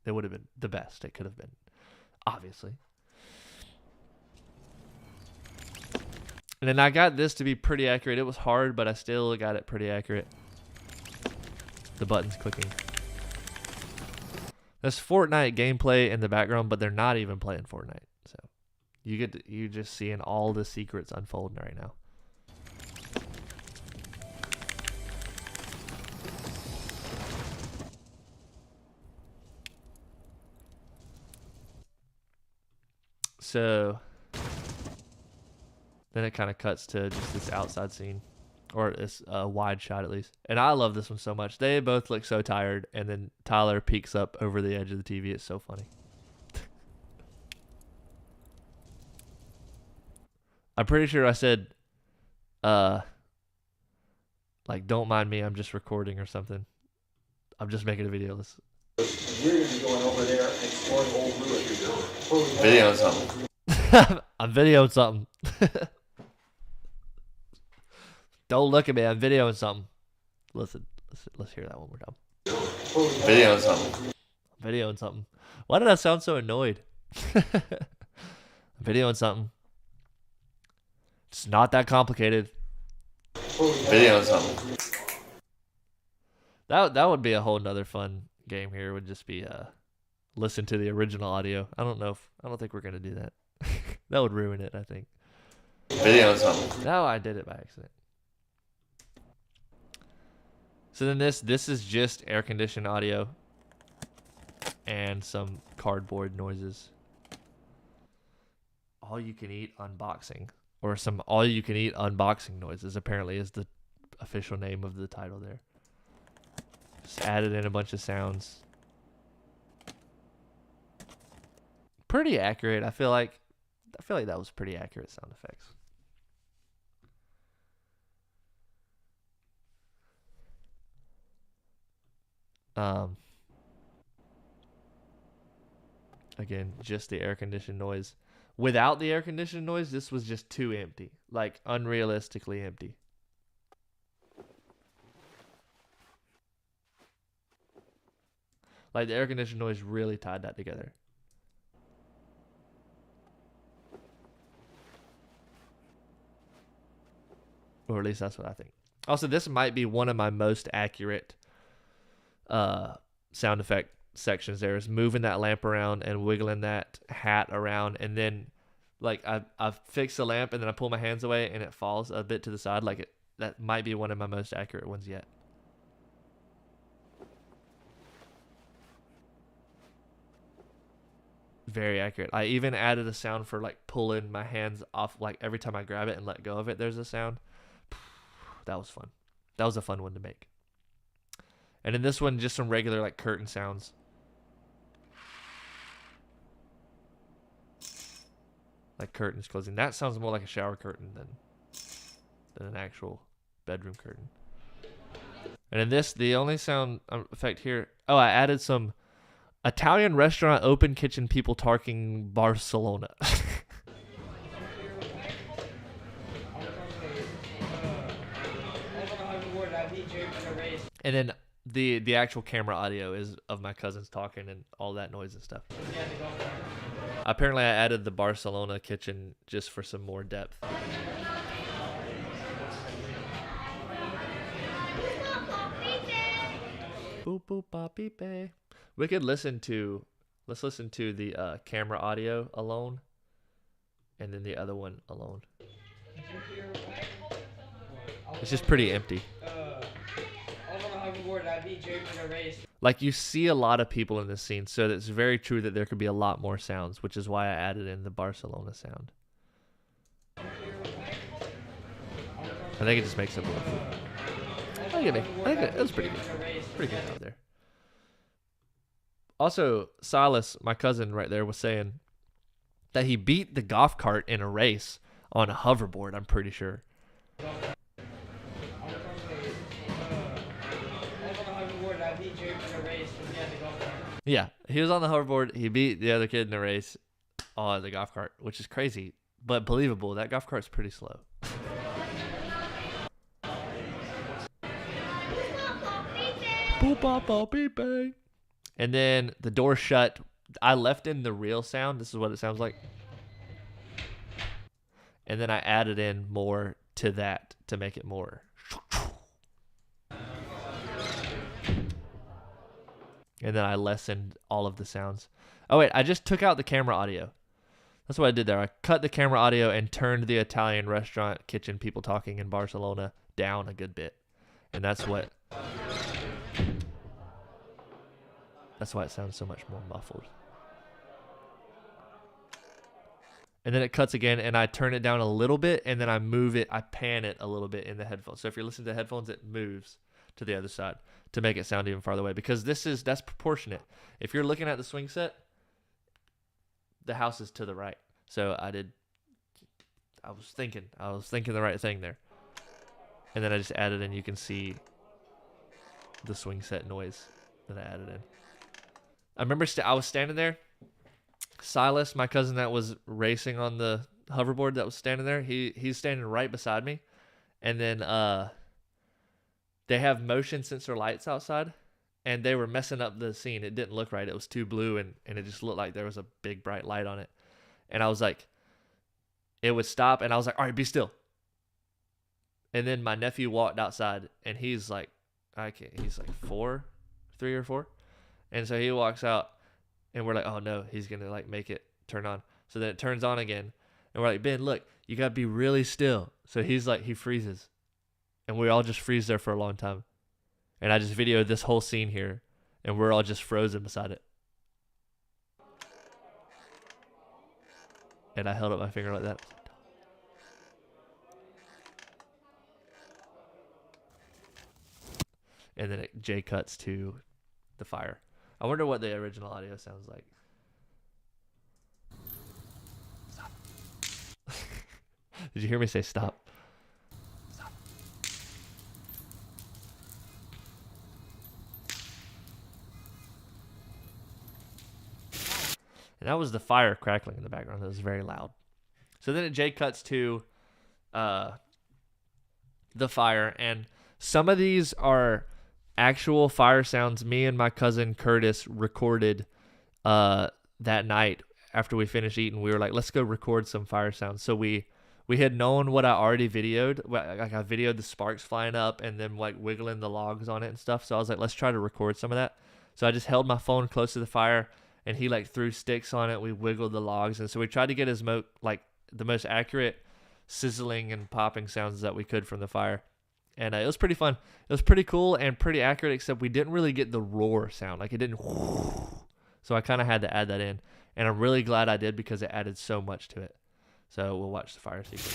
it would have been the best it could have been, obviously. And then I got this to be pretty accurate. It was hard, but I still got it pretty accurate. The buttons clicking. There's Fortnite gameplay in the background, but they're not even playing Fortnite. So you just seeing all the secrets unfolding right now. So then it kind of cuts to just this outside scene, or this wide shot at least. And I love this one so much. They both look so tired, and then Tyler peeks up over the edge of the TV. It's so funny. I'm pretty sure I said, like, don't mind me, I'm just recording or something. I'm just making a video. You're going to be going over there and exploring Old Lewis. Videoing something. I'm videoing something. Don't look at me. I'm videoing something. Listen. Let's hear that one more time. Videoing something. Videoing something. Why did I sound so annoyed? Videoing something. It's not that complicated. Videoing something. That would be a whole nother fun game here. Would just be listen to the original audio. I don't think we're gonna do that. That would ruin it, I think. Videoing something. No, I did it by accident. So then this is just air conditioned audio and some cardboard noises. All you can eat unboxing, or some all you can eat unboxing noises apparently is the official name of the title there. Just added in a bunch of sounds. Pretty accurate. I feel like that was pretty accurate sound effects. Again, just the air conditioned noise. Without the air conditioned noise, this was just too empty. Like unrealistically empty. Like the air conditioned noise really tied that together. Or at least that's what I think. Also, this might be one of my most accurate sound effect sections. There is moving that lamp around and wiggling that hat around, and then like I've fixed the lamp and then I pull my hands away and it falls a bit to the side. That might be one of my most accurate ones yet. Very accurate. I even added a sound for like pulling my hands off, like every time I grab it and let go of it, there's a sound. That was fun. That was a fun one to make. And in this one, just some regular like curtain sounds. Like curtains closing. That sounds more like a shower curtain than an actual bedroom curtain. And in this, the only sound effect here, I added some Italian restaurant open kitchen people talking Barcelona. And then the actual camera audio is of my cousins talking and all that noise and stuff. Apparently I added the Barcelona kitchen just for some more depth. Boop boop bop beep. We could let's listen to the camera audio alone, and then the other one alone. It's just pretty empty. Like you see a lot of people in this scene, so it's very true that there could be a lot more sounds, which is why I added in the Barcelona sound. I think it just makes it more fun. I think it was pretty good. Pretty good out there. Also, Silas, my cousin right there, was saying that he beat the golf cart in a race on a hoverboard, I'm pretty sure. Yeah, he was on the hoverboard. He beat the other kid in the race on the golf cart, which is crazy, but believable. That golf cart's pretty slow. Boop, bop, bop, beep, bang. And then the door shut. I left in the real sound. This is what it sounds like. And then I added in more to that to make it more. And then I lessened all of the sounds. Oh, wait, I just took out the camera audio. That's what I did there. I cut the camera audio and turned the Italian restaurant kitchen people talking in Barcelona down a good bit. And that's why it sounds so much more muffled. And then it cuts again, and I turn it down a little bit, and then I move it, I pan it a little bit in the headphones. So if you're listening to headphones, it moves to the other side to make it sound even farther away, because that's proportionate. If you're looking at the swing set, the house is to the right. So I was thinking the right thing there. And then I just added in, you can see the swing set noise that I added in. I remember I was standing there. Silas, my cousin that was racing on the hoverboard that was standing there, he's standing right beside me. And then they have motion sensor lights outside, and they were messing up the scene. It didn't look right. It was too blue, and it just looked like there was a big bright light on it. And I was like, it would stop, and I was like, all right, be still. And then my nephew walked outside, and he's like, he's like 3 or 4. And so he walks out, and we're like, oh no, he's going to like make it turn on. So then it turns on again. And we're like, Ben, look, you got to be really still. So he's like, he freezes. And we all just freeze there for a long time. And I just videoed this whole scene here, and we're all just frozen beside it. And I held up my finger like that. And then Jay cuts to the fire. I wonder what the original audio sounds like. Stop. Did you hear me say stop? Stop. And that was the fire crackling in the background. That was very loud. So then Jay cuts to the fire, and some of these are actual fire sounds me and my cousin Curtis recorded that night after we finished eating. We were like, let's go record some fire sounds. So we had known what I already videoed. Like I videoed the sparks flying up and then like wiggling the logs on it and stuff. So I was like, let's try to record some of that. So I just held my phone close to the fire, and he like threw sticks on it. We wiggled the logs, and so we tried to get the most accurate sizzling and popping sounds that we could from the fire. And it was pretty fun. It was pretty cool and pretty accurate, except we didn't really get the roar sound. Like it didn't. So I kind of had to add that in. And I'm really glad I did, because it added so much to it. So we'll watch the fire sequence.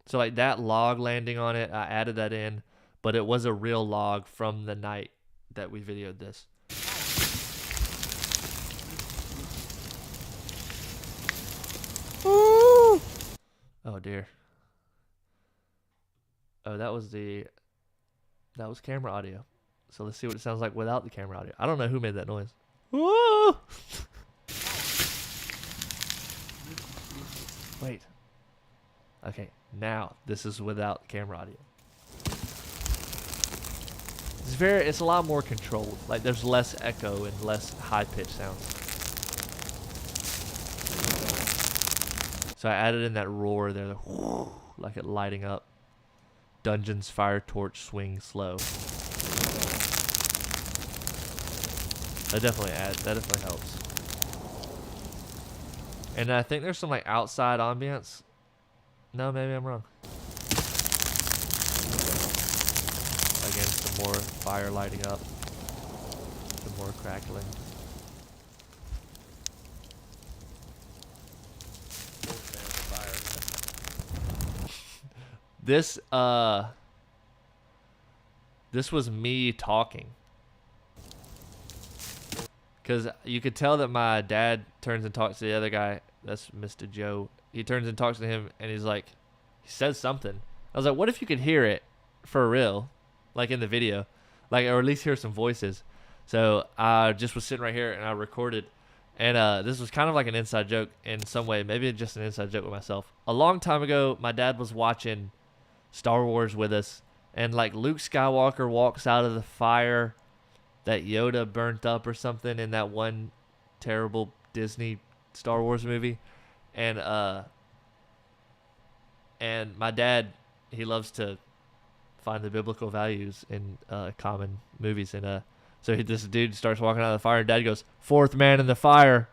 So like that log landing on it, I added that in. But it was a real log from the night that we videoed this. Ooh. Oh dear. Oh, that was camera audio. So let's see what it sounds like without the camera audio. I don't know who made that noise. Whoa! Wait. Okay, now this is without camera audio. It's a lot more controlled. Like there's less echo and less high-pitched sounds. So I added in that roar there, like it lighting up. Dungeons fire torch swing slow. That definitely helps. And I think there's some like outside ambience. No, maybe I'm wrong. Again, some more fire lighting up. Some more crackling. This was me talking, because you could tell that my dad turns and talks to the other guy. That's Mr. Joe. He turns and talks to him, and he says something. I was like, what if you could hear it for real, like in the video, like, or at least hear some voices? So I just was sitting right here and I recorded. And this was kind of like an inside joke in some way. Maybe just an inside joke with myself. A long time ago, my dad was watching Star Wars with us. And like Luke Skywalker walks out of the fire that Yoda burnt up or something in that one terrible Disney Star Wars movie. And my dad, he loves to find the biblical values in common movies. And so this dude starts walking out of the fire, and Dad goes, "Fourth man in the fire,"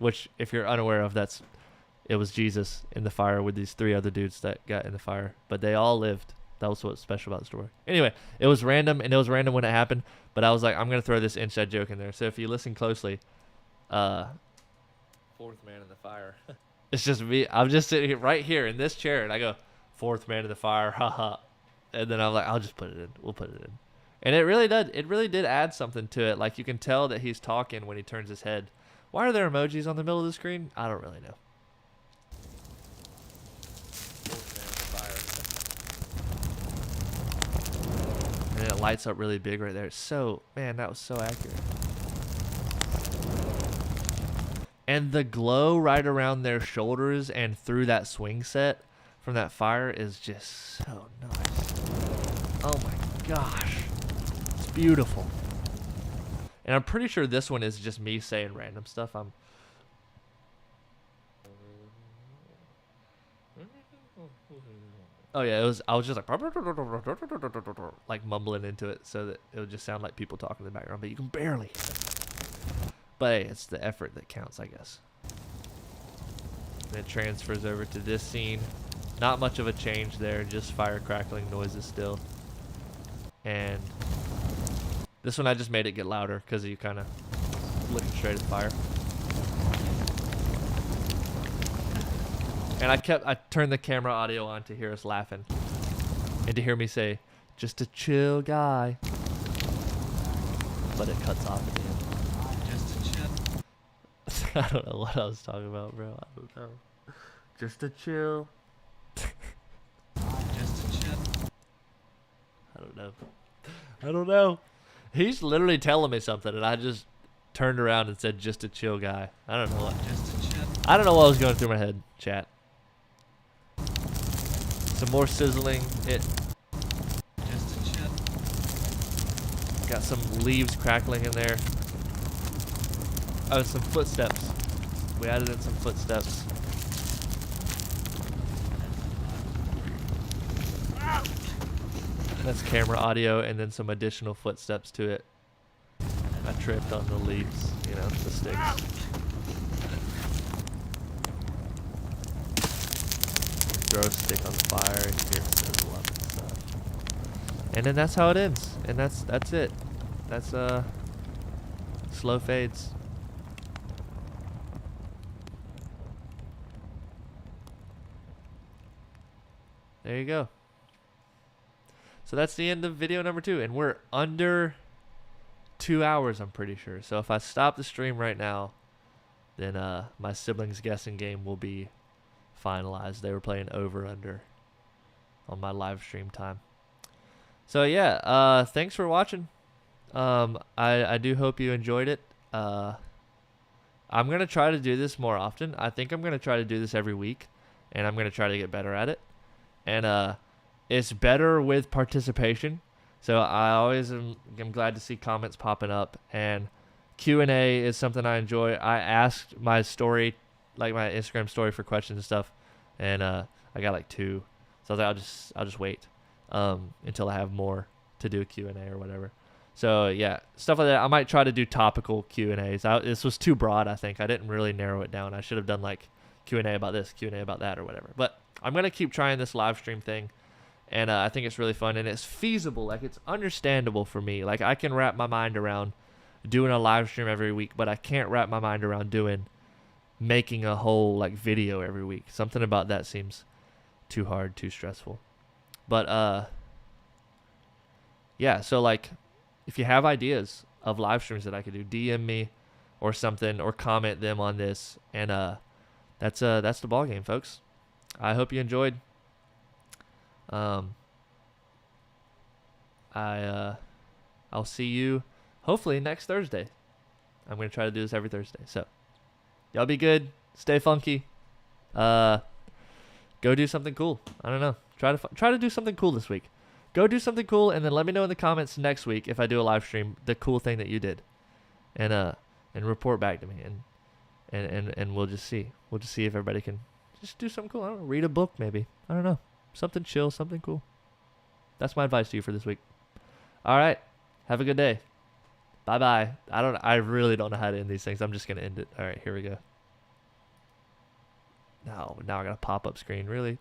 which, if you're unaware of, it was Jesus in the fire with these 3 other dudes that got in the fire, but they all lived. That was what's special about the story. Anyway, it was random, and it was random when it happened, but I was like, I'm gonna throw this inside joke in there. So if you listen closely, fourth man in the fire. It's just me. I'm just sitting here, right here in this chair, and I go, "Fourth man in the fire," haha. And then I'm like, I'll just put it in. We'll put it in. And it really did add something to it. Like, you can tell that he's talking when he turns his head. Why are there emojis on the middle of the screen? I don't really know. And it lights up really big right there. So, man, that was so accurate. And the glow right around their shoulders and through that swing set from that fire is just so nice. Oh my gosh. It's beautiful. And I'm pretty sure this one is just me saying random stuff. Oh yeah, I was just like mumbling into it so that it would just sound like people talking in the background, but you can barely hear it. But hey, it's the effort that counts, I guess. And it transfers over to this scene. Not much of a change there, just fire crackling noises still. And this one I just made it get louder because you kind of looking straight at the fire. And I turned the camera audio on to hear us laughing. And to hear me say, "Just a chill guy." But it cuts off at the end. Just a chill. I don't know what I was talking about, bro. I don't know. Just a chill. Just a chill. I don't know. He's literally telling me something, and I just turned around and said, "Just a chill guy." I don't know what. Just a chill. I don't know what was going through my head, chat. Some more sizzling. Just a chill. Got some leaves crackling in there. Oh, some footsteps. We added in some footsteps. That's camera audio and then some additional footsteps to it. I tripped on the leaves, you know, the sticks. Throw a stick on the fire and hear it sizzle up and stuff. And then that's how it ends. And that's it. That's slow fades. There you go. So that's the end of video number 2, and we're under 2 hours, I'm pretty sure. So if I stop the stream right now, then my siblings' guessing game will be finalized. They were playing over/under on my live stream time. So yeah, thanks for watching. I do hope you enjoyed it. I'm gonna try to do this more often. I think I'm gonna try to do this every week, and I'm gonna try to get better at it. And it's better with participation. So I always am glad to see comments popping up, and Q&A is something I enjoy. I asked my story, like my Instagram story, for questions and stuff, and I got like 2. So I was like, I'll just wait until I have more to do a Q&A or whatever. So yeah, stuff like that. I might try to do topical Q&As. This was too broad, I think. I didn't really narrow it down. I should have done like Q&A about this, Q&A about that, or whatever. But I'm going to keep trying this live stream thing. And I think it's really fun, and it's feasible. Like, it's understandable for me. Like, I can wrap my mind around doing a live stream every week, but I can't wrap my mind around making a whole, like, video every week. Something about that seems too hard, too stressful. But, yeah, so, like, if you have ideas of live streams that I could do, DM me or something, or comment them on this. And that's the ball game, folks. I hope you enjoyed. I'll see you. hopefully next Thursday. I'm going to try to do this every Thursday. So y'all be good. Stay funky. Go do something cool. I don't know. Try to do something cool this week. Go do something cool, and then let me know in the comments next week if I do a live stream the cool thing that you did, and report back to me, and we'll just see. We'll just see if everybody can just do something cool. I don't know. Read a book maybe. I don't know. Something chill, something cool. That's my advice to you for this week. All right. Have a good day. Bye bye. I really don't know how to end these things. I'm just gonna end it. All right. Here we go. Now I got a pop-up screen. Really?